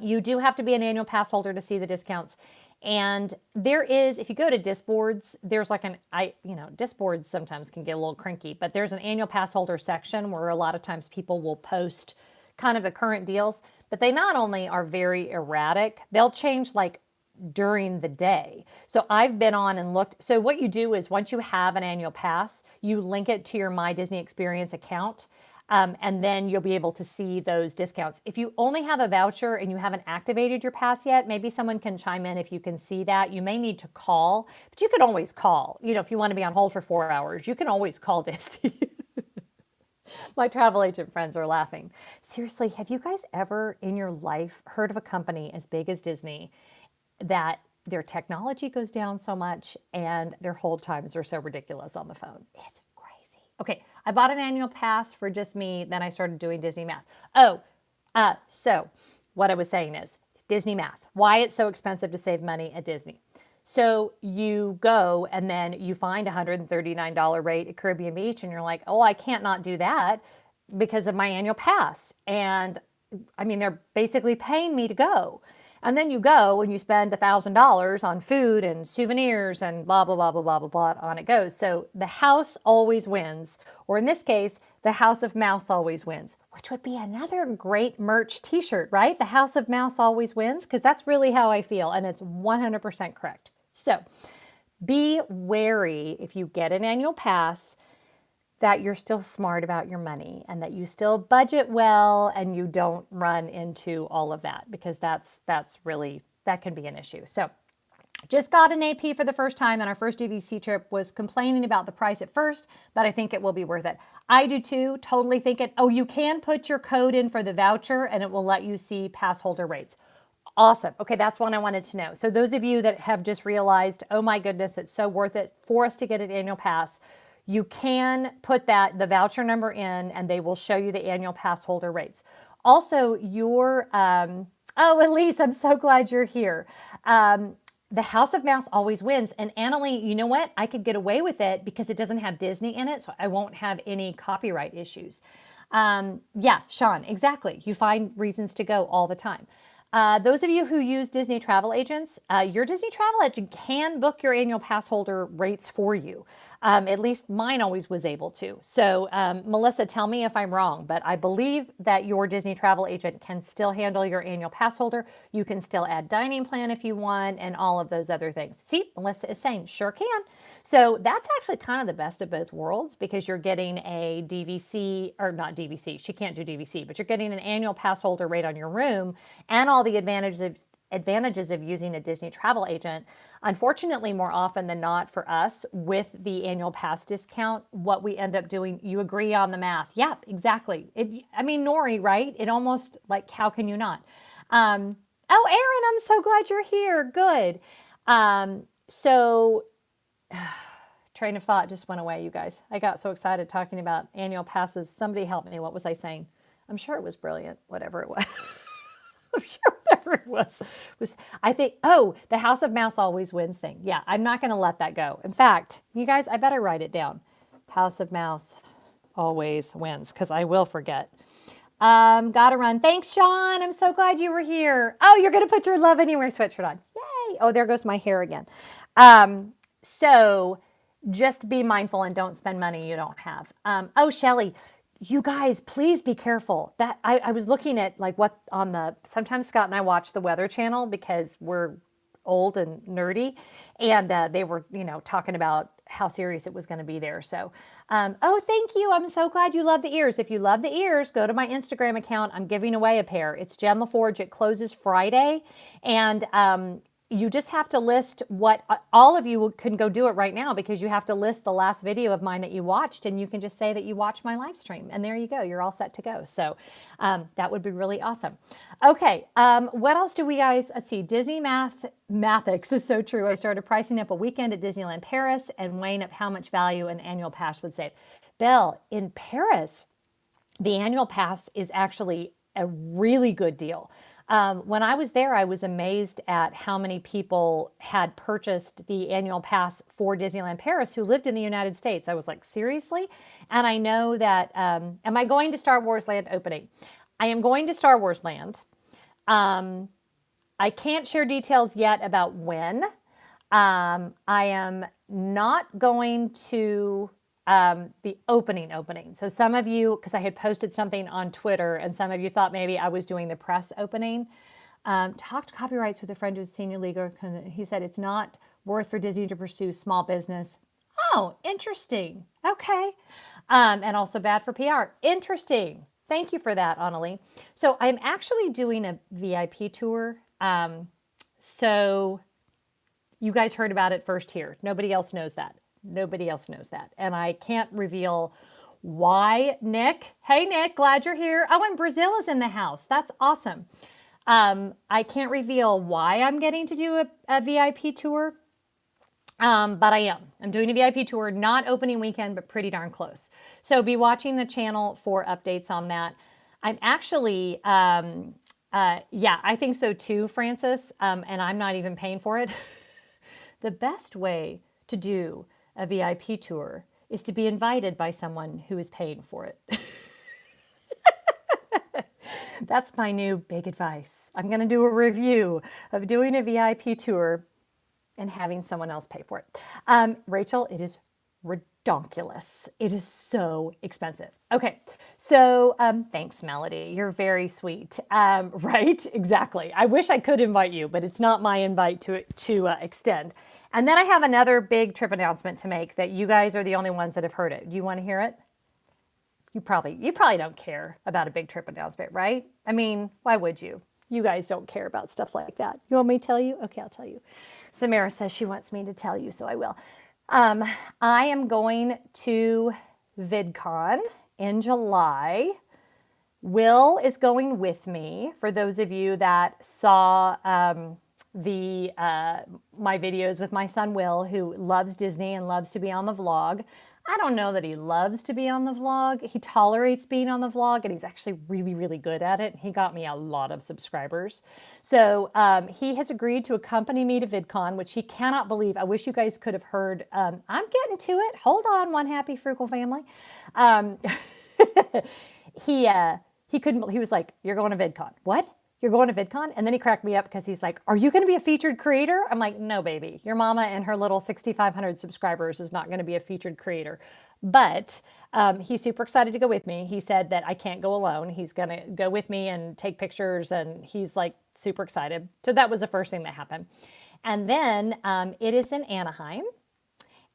You do have to be an annual pass holder to see the discounts. And there is, if you go to Disboards, there's like Disboards sometimes can get a little cranky, but there's an annual pass holder section where a lot of times people will post kind of the current deals, but they not only are very erratic, they'll change like during the day. So I've been on and looked. So what you do is once you have an annual pass, you link it to your My Disney Experience account. And then you'll be able to see those discounts. If you only have a voucher and you haven't activated your pass yet, maybe someone can chime in if you can see that. You may need to call, but you can always call. You know, if you want to be on hold for 4 hours, you can always call Disney. My travel agent friends are laughing. Seriously, have you guys ever in your life heard of a company as big as Disney that their technology goes down so much and their hold times are so ridiculous on the phone? It's crazy. Okay, I bought an annual pass for just me. Then I started doing Disney math. So what I was saying is Disney math. Why it's so expensive to save money at Disney. So you go and then you find a $139 rate at Caribbean Beach and you're like, oh, I can't not do that because of my annual pass. And I mean, they're basically paying me to go. And then you go and you spend $1,000 on food and souvenirs and blah, blah, blah, blah, blah, blah, blah, on it goes. So the house always wins. Or in this case, the House of Mouse always wins, which would be another great merch t-shirt, right? The House of Mouse always wins, because that's really how I feel. And it's 100% correct. So be wary if you get an annual pass that you're still smart about your money and that you still budget well and you don't run into all of that, because that's really, that can be an issue. So just got an AP for the first time, and our first DVC trip was complaining about the price at first, but I think it will be worth it. I do too, totally think it. Oh, you can put your code in for the voucher and it will let you see pass holder rates. Awesome. Okay, that's one I wanted to know. So those of you that have just realized, oh my goodness, it's so worth it for us to get an annual pass, you can put the voucher number in and they will show you the annual pass holder rates. Also, oh, Elise, I'm so glad you're here. The House of Mouse always wins. And Annalie, you know what? I could get away with it because it doesn't have Disney in it, so I won't have any copyright issues. Yeah, Sean, exactly. You find reasons to go all the time. Those of you who use Disney travel agents, your Disney travel agent can book your annual pass holder rates for you. At least mine always was able to. So Melissa, tell me if I'm wrong, but I believe that your Disney travel agent can still handle your annual pass holder. You can still add dining plan if you want and all of those other things. See, Melissa is saying, sure can. So that's actually kind of the best of both worlds, because you're getting a DVC, or not DVC, she can't do DVC, but you're getting an annual pass holder rate on your room and all the advantages of using a Disney travel agent. Unfortunately, more often than not for us, with the annual pass discount, what we end up doing, you agree on the math. Yep, exactly. I mean, Nori, right? It almost, like, how can you not? Oh, Aaron, I'm so glad you're here. Good. So train of thought just went away, you guys. I got so excited talking about annual passes. Somebody help me. What was I saying? I'm sure it was brilliant, whatever it was. I'm sure whatever it was, I think, oh, the House of Mouse always wins thing. Yeah, I'm not going to let that go. In fact, you guys, I better write it down. House of Mouse always wins, because I will forget. Gotta run. Thanks, Sean. I'm so glad you were here. Oh, you're going to put your Love Anywhere sweatshirt on. Yay. Oh, there goes my hair again. So just be mindful and don't spend money you don't have. Oh, Shelly, you guys, please be careful. That I was looking at, like, what on sometimes Scott and I watch the Weather Channel because we're old and nerdy, and they were, talking about how serious it was going to be there. So, oh, thank you. I'm so glad you love the ears. If you love the ears, go to my Instagram account. I'm giving away a pair. It's Gem LaForge. It closes Friday, and you just have to list what, all of you can go do it right now, because you have to list the last video of mine that you watched, and you can just say that you watched my live stream, and there you go. You're all set to go. So that would be really awesome. Okay. What else do we guys, let's see, Disney Mathics is so true. I started pricing up a weekend at Disneyland Paris and weighing up how much value an annual pass would save. Belle, in Paris, the annual pass is actually a really good deal. When I was there, I was amazed at how many people had purchased the annual pass for Disneyland Paris who lived in the United States. I was like, seriously? And I know that, am I going to Star Wars Land opening? I am going to Star Wars Land. I can't share details yet about when. I am not going to the opening. So some of you, because I had posted something on Twitter, and some of you thought maybe I was doing the press opening. Talked copyrights with a friend who's senior legal. He said it's not worth for Disney to pursue small business. Oh, interesting. Okay. And also bad for PR. Interesting. Thank you for that, Annalie. So I'm actually doing a VIP tour. So you guys heard about it first here. Nobody else knows that. Nobody else knows that. And I can't reveal why. Nick. Hey, Nick, glad you're here. Oh, and Brazil is in the house. That's awesome. I can't reveal why I'm getting to do a VIP tour, but I am. I'm doing a VIP tour, not opening weekend, but pretty darn close. So be watching the channel for updates on that. I'm actually, yeah, I think so too, Francis, and I'm not even paying for it. The best way to do a VIP tour is to be invited by someone who is paying for it. That's my new big advice. I'm going to do a review of doing a VIP tour and having someone else pay for it. Rachel, it is redonkulous. It is so expensive. Okay, so thanks, Melody. You're very sweet. Right? Exactly. I wish I could invite you, but it's not my invite to extend. And then I have another big trip announcement to make that you guys are the only ones that have heard it. Do you want to hear it? You probably don't care about a big trip announcement, right? I mean, why would you? You guys don't care about stuff like that. You want me to tell you? Okay, I'll tell you. Samara says she wants me to tell you, so I will. I am going to VidCon in July. Will is going with me. For those of you that saw my videos with my son Will, who loves Disney and loves to be on the vlog. I don't know that he loves to be on the vlog. He tolerates being on the vlog, and he's actually really, really good at it. He got me a lot of subscribers. So he has agreed to accompany me to VidCon, which he cannot believe. I wish you guys could have heard. I'm getting to it. Hold on, one happy frugal family. He couldn't. He was like, "You're going to VidCon." What? You're going to VidCon? And then he cracked me up because he's like, are you going to be a featured creator? I'm like, no, baby. Your mama and her little 6,500 subscribers is not going to be a featured creator. But he's super excited to go with me. He said that I can't go alone. He's going to go with me and take pictures. And he's like super excited. So that was the first thing that happened. And then it is in Anaheim.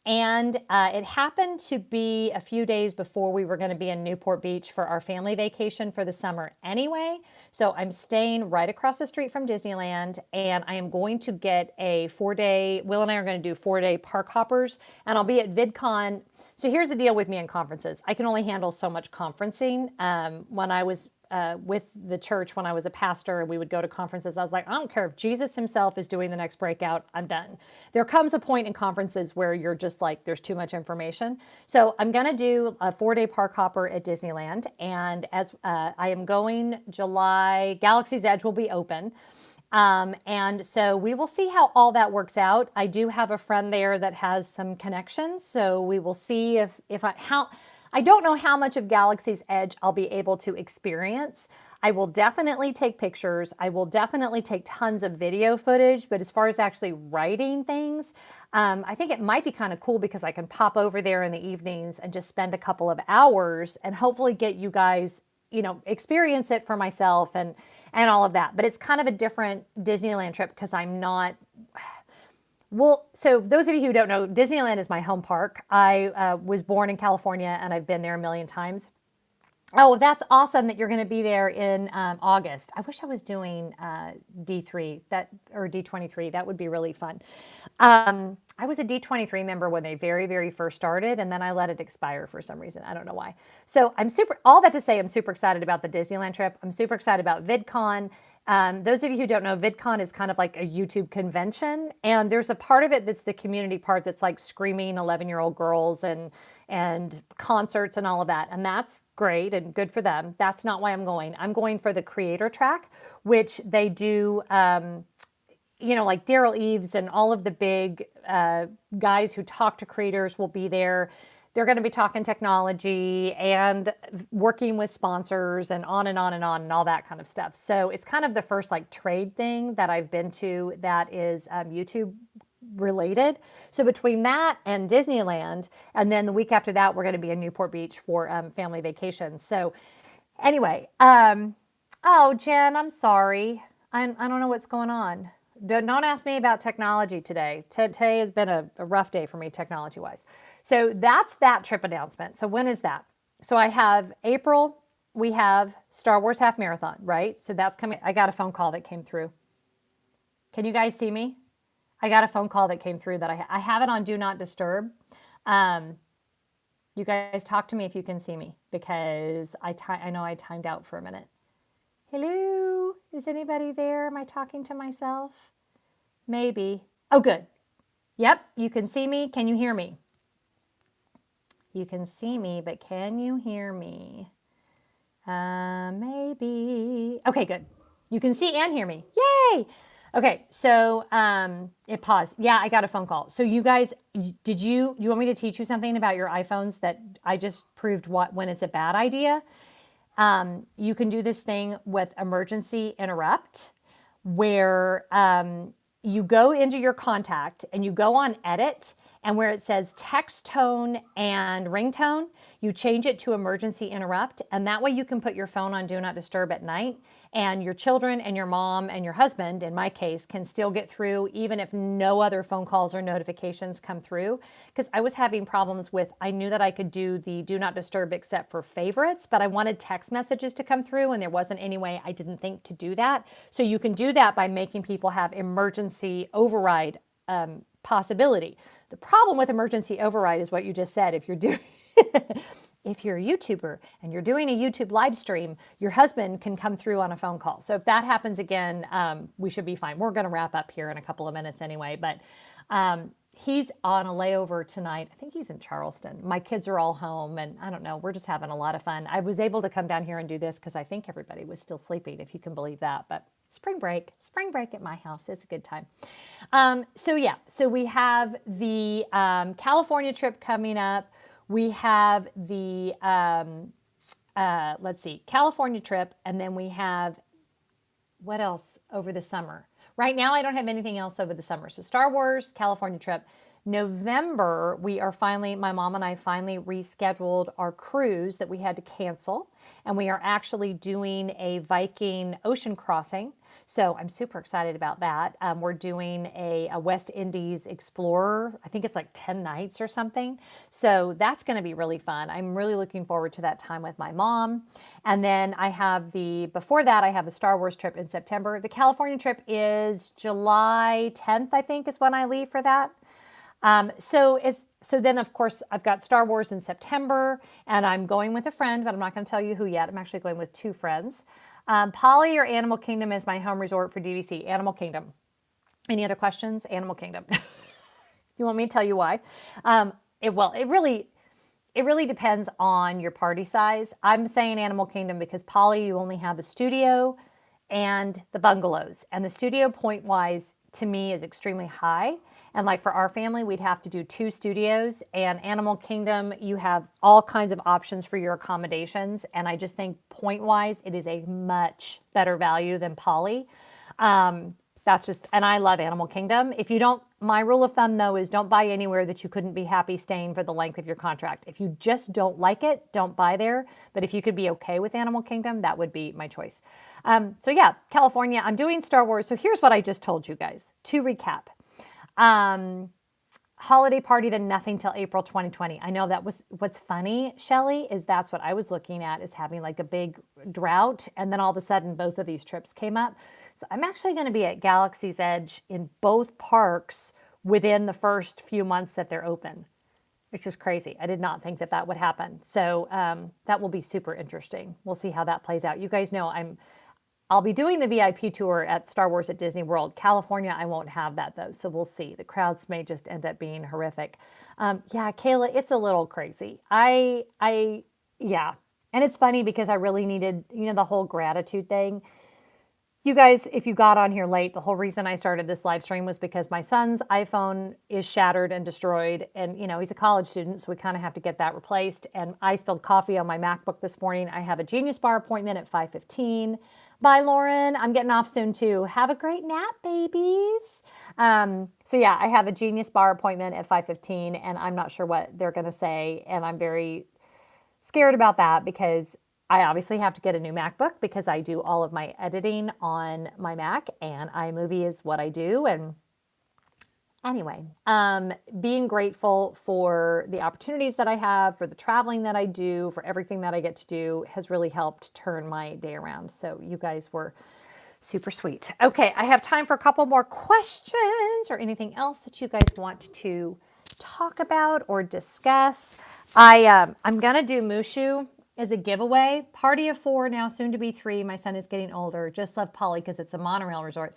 And it happened to be a few days before we were going to be in Newport Beach for our family vacation for the summer anyway. So I'm staying right across the street from Disneyland, and I am going to get a 4-day, Will and I are going to do 4-day park hoppers, and I'll be at VidCon. So here's the deal with me in conferences. I can only handle so much conferencing. When I was with the church, when I was a pastor and we would go to conferences, I was like, I don't care if Jesus himself is doing the next breakout, I'm done. There comes a point in conferences where you're just like, there's too much information. So I'm going to do a 4-day park hopper at Disneyland. And as I am going July, Galaxy's Edge will be open. And so we will see how all that works out. I do have a friend there that has some connections. So we will see I don't know how much of Galaxy's Edge I'll be able to experience. I will definitely take pictures. I will definitely take tons of video footage. But as far as actually writing things, I think it might be kind of cool because I can pop over there in the evenings and just spend a couple of hours and hopefully get you guys, experience it for myself and all of that. But it's kind of a different Disneyland trip because I'm not... Well, so those of you who don't know, Disneyland is my home park. I was born in California and I've been there a million times. Oh, that's awesome that you're going to be there in August. I wish I was doing D3 or D23. That would be really fun. I was a D23 member when they very, very first started, and then I let it expire for some reason. I don't know why. So all that to say, I'm super excited about the Disneyland trip. I'm super excited about VidCon. Those of you who don't know, VidCon is kind of like a YouTube convention, and there's a part of it that's the community part that's like screaming 11-year-old girls and concerts and all of that, and that's great and good for them. That's not why I'm going. I'm going for the creator track, which they do, like Daryl Eves and all of the big guys who talk to creators will be there. They're going to be talking technology and working with sponsors and on and on and on and all that kind of stuff. So it's kind of the first like trade thing that I've been to that is YouTube related. So between that and Disneyland, and then the week after that, we're going to be in Newport Beach for family vacation. So anyway, oh, Jen, I'm sorry. I don't know what's going on. Don't ask me about technology today. Today has been a rough day for me technology-wise. So that's that trip announcement. So when is that? So I have April, we have Star Wars Half Marathon, right? So that's coming. I got a phone call that came through. Can you guys see me? I got a phone call that came through that I have it on Do Not Disturb. You guys talk to me if you can see me because I know I timed out for a minute. Hello? Is anybody there? Am I talking to myself? Maybe. Oh, good. Yep, you can see me. Can you hear me? You can see me, but can you hear me? Maybe. Okay, good. You can see and hear me. Yay! Okay, so it paused. Yeah, I got a phone call. So you guys, you want me to teach you something about your iPhones that I just proved what when it's a bad idea? You can do this thing with emergency interrupt, where you go into your contact and you go on edit, and where it says text tone and ringtone, you change it to emergency interrupt, and that way you can put your phone on do not disturb at night, and your children and your mom and your husband, in my case, can still get through even if no other phone calls or notifications come through. Because I was having problems with, I knew that I could do the do not disturb except for favorites, but I wanted text messages to come through, and there wasn't any way, I didn't think, to do that. So you can do that by making people have emergency override possibility. The problem with emergency override is what you just said. If you're doing if you're a YouTuber and you're doing a YouTube live stream, your husband can come through on a phone call. So if that happens again, we should be fine. We're going to wrap up here in a couple of minutes anyway, but he's on a layover tonight. I think he's in Charleston. My kids are all home, and I don't know, we're just having a lot of fun. I was able to come down here and do this because I think everybody was still sleeping, if you can believe that. But spring break at my house. It's a good time. So we have the California trip coming up. We have the, let's see, California trip, and then we have, what else over the summer? Right now, I don't have anything else over the summer. So Star Wars, California trip. November, my mom and I finally rescheduled our cruise that we had to cancel. And we are actually doing a Viking ocean crossing. So I'm super excited about that. We're doing a West Indies Explorer. I think it's like 10 nights or something. So that's going to be really fun. I'm really looking forward to that time with my mom. And then before that, I have the Star Wars trip in September. The California trip is July 10th, I think, is when I leave for that. So then, of course, I've got Star Wars in September, and I'm going with a friend, but I'm not going to tell you who yet. I'm actually going with two friends. Poly or Animal Kingdom is my home resort for DVC. Animal Kingdom. Any other questions? Animal Kingdom. You want me to tell you why? It really depends on your party size. I'm saying Animal Kingdom because Poly, you only have the studio and the bungalows. And the studio point-wise, to me, is extremely high. And like for our family, we'd have to do 2 studios. And Animal Kingdom, you have all kinds of options for your accommodations. And I just think point-wise, it is a much better value than Poly. And I love Animal Kingdom. My rule of thumb though is don't buy anywhere that you couldn't be happy staying for the length of your contract. If you just don't like it, don't buy there. But if you could be okay with Animal Kingdom, that would be my choice. California, I'm doing Star Wars. So here's what I just told you guys to recap. Holiday party, then nothing till April 2020. I know that was what's funny, Shelly, is that's what I was looking at, is having like a big drought. And then all of a sudden, both of these trips came up. So I'm actually going to be at Galaxy's Edge in both parks within the first few months that they're open, which is crazy. I did not think that would happen. So that will be super interesting. We'll see how that plays out. You guys know I'll be doing the VIP tour at Star Wars at Disney World. California, I won't have that though, so we'll see. The crowds may just end up being horrific. Kayla, it's a little crazy. Yeah. And it's funny because I really needed, the whole gratitude thing. You guys, if you got on here late, the whole reason I started this live stream was because my son's iPhone is shattered and destroyed. And, he's a college student, so we kind of have to get that replaced. And I spilled coffee on my MacBook this morning. I have a Genius Bar appointment at 5:15. Bye, Lauren. I'm getting off soon, too. Have a great nap, babies. I have a Genius Bar appointment at 5:15, and I'm not sure what they're going to say. And I'm very scared about that because I obviously have to get a new MacBook because I do all of my editing on my Mac, and iMovie is what I do. And anyway, being grateful for the opportunities that I have, for the traveling that I do, for everything that I get to do has really helped turn my day around. So you guys were super sweet. Okay, I have time for a couple more questions or anything else that you guys want to talk about or discuss. I'm going to do Mushu as a giveaway. Party of 4, now soon to be 3. My son is getting older. Just love Poly because it's a monorail resort.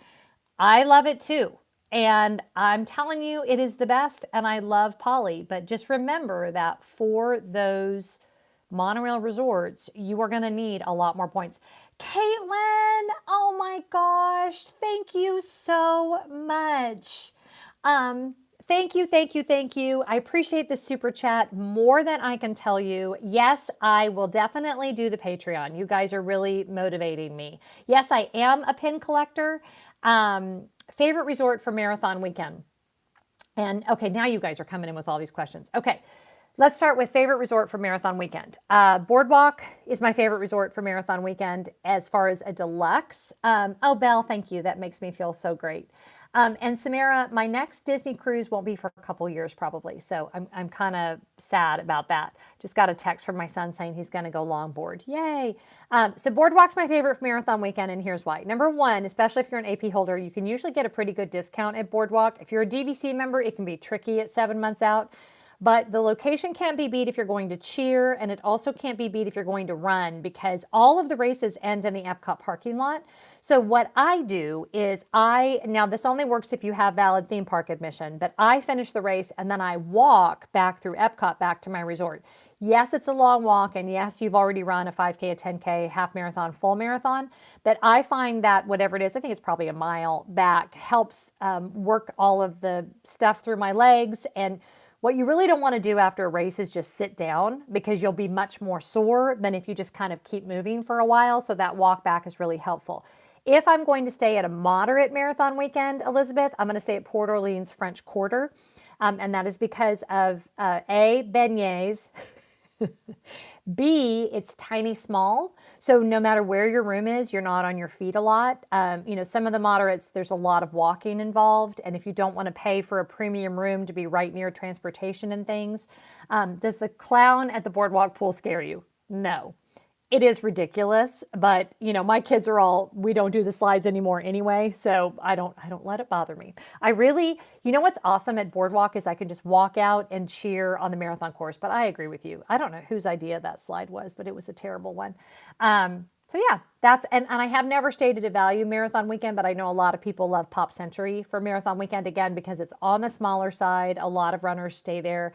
I love it too. And I'm telling you, it is the best. And I love Poly. But just remember that for those monorail resorts, you are going to need a lot more points. Caitlin, oh my gosh, thank you so much. Thank you, thank you, thank you. I appreciate the super chat more than I can tell you. Yes, I will definitely do the Patreon. You guys are really motivating me. Yes, I am a pin collector. Favorite resort for marathon weekend. And okay, now you guys are coming in with all these questions. Okay, let's start with favorite resort for marathon weekend. Boardwalk is my favorite resort for marathon weekend as far as a deluxe. Oh, Belle, thank you. That makes me feel so great. And Samara, my next Disney cruise won't be for a couple years probably. So I'm kind of sad about that. Just got a text from my son saying he's going to go longboard. Yay. So Boardwalk's my favorite marathon weekend, and here's why. Number one, especially if you're an AP holder, you can usually get a pretty good discount at Boardwalk. If you're a DVC member, it can be tricky at 7 months out. But the location can't be beat if you're going to cheer, and it also can't be beat if you're going to run, because all of the races end in the Epcot parking lot. So what I do is now this only works if you have valid theme park admission, but I finish the race and then I walk back through Epcot back to my resort. Yes, it's a long walk, and yes, you've already run a 5K, a 10K, half marathon, full marathon, but I find that whatever it is, I think it's probably a mile back, helps work all of the stuff through my legs. And what you really don't want to do after a race is just sit down, because you'll be much more sore than if you just kind of keep moving for a while. So that walk back is really helpful. If I'm going to stay at a moderate marathon weekend, Elizabeth, I'm going to stay at Port Orleans French Quarter. And that is because of A, beignets, B, it's tiny small. So no matter where your room is, you're not on your feet a lot. Some of the moderates, there's a lot of walking involved. And if you don't want to pay for a premium room to be right near transportation and things, does the clown at the boardwalk pool scare you? No. It is ridiculous, but my kids are we don't do the slides anymore anyway, so I don't let it bother me. I really, what's awesome at Boardwalk is I can just walk out and cheer on the marathon course, but I agree with you. I don't know whose idea that slide was, but it was a terrible one. So yeah, and I have never stated a value marathon weekend, but I know a lot of people love Pop Century for marathon weekend, again, because it's on the smaller side. A lot of runners stay there.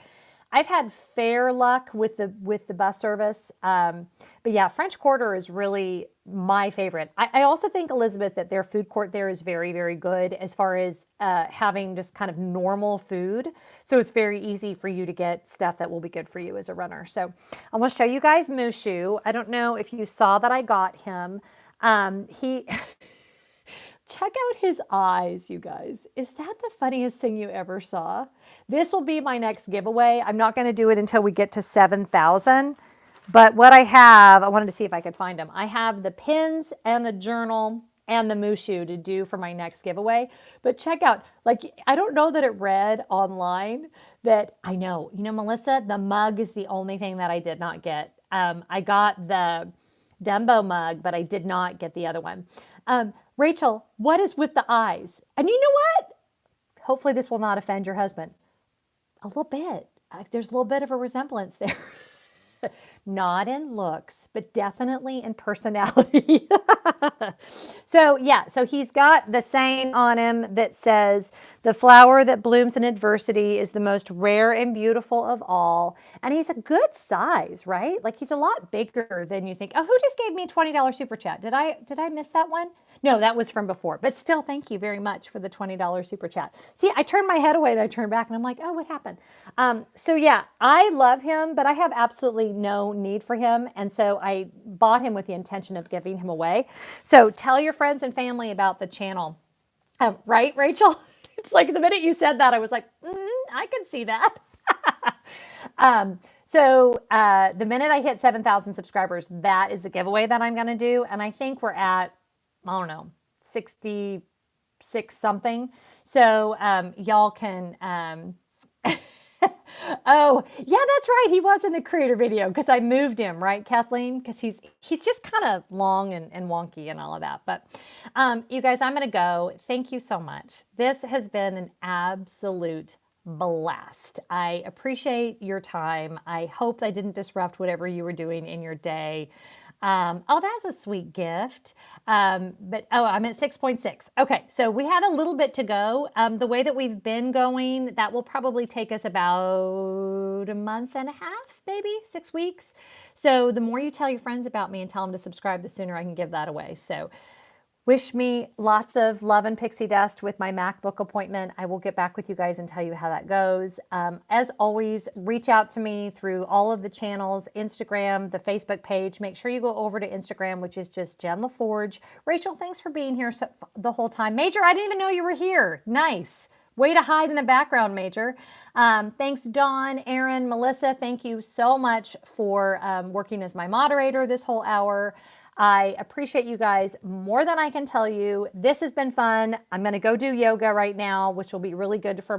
I've had fair luck with the bus service. But yeah, French Quarter is really my favorite. I also think, Elizabeth, that their food court there is very, very good as far as having just kind of normal food. So it's very easy for you to get stuff that will be good for you as a runner. So I'm going to show you guys Mushu. I don't know if you saw that I got him. He... Check out his eyes, you guys. Is that the funniest thing you ever saw? This will be my next giveaway. I'm not going to do it until we get to 7,000. But what I have, I wanted to see if I could find them. I have the pins and the journal and the Mushu to do for my next giveaway. But check out, I don't know that it read online that, I know, Melissa, the mug is the only thing that I did not get. I got the Dumbo mug, but I did not get the other one. Rachel, what is with the eyes? And you know what? Hopefully this will not offend your husband. A little bit. There's a little bit of a resemblance there. Not in looks, but definitely in personality. So he's got the saying on him that says, "The flower that blooms in adversity is the most rare and beautiful of all." And he's a good size, right? He's a lot bigger than you think. Oh, who just gave me a $20 super chat? Did I miss that one? No, that was from before. But still, thank you very much for the $20 super chat. See, I turned my head away and I turned back and I'm like, oh, what happened? So yeah, I love him, but I have absolutely no need for him. And so I bought him with the intention of giving him away. So tell your friends and family about the channel. Right, Rachel? It's like the minute you said that, I was like, I can see that. So the minute I hit 7,000 subscribers, that is the giveaway that I'm going to do. And I think we're at, I don't know, 66 something. So y'all can... Oh, yeah, that's right. He was in the creator video because I moved him, right, Kathleen? Because he's just kind of long and wonky and all of that. But you guys, I'm going to go. Thank you so much. This has been an absolute blast. I appreciate your time. I hope I didn't disrupt whatever you were doing in your day. Oh, that was a sweet gift. I'm at 6.6. Okay, so we have a little bit to go. The way that we've been going, that will probably take us about a month and a half, maybe 6 weeks. So the more you tell your friends about me and tell them to subscribe, the sooner I can give that away. So wish me lots of love and pixie dust with my MacBook appointment. I will get back with you guys and tell you how that goes. As always, reach out to me through all of the channels, Instagram, the Facebook page. Make sure you go over to Instagram, which is just Jen LaForge. Rachel, thanks for being here the whole time. Major, I didn't even know you were here. Nice. Way to hide in the background, Major. Thanks, Dawn, Aaron, Melissa. Thank you so much for working as my moderator this whole hour. I appreciate you guys more than I can tell you. This has been fun. I'm going to go do yoga right now, which will be really good for my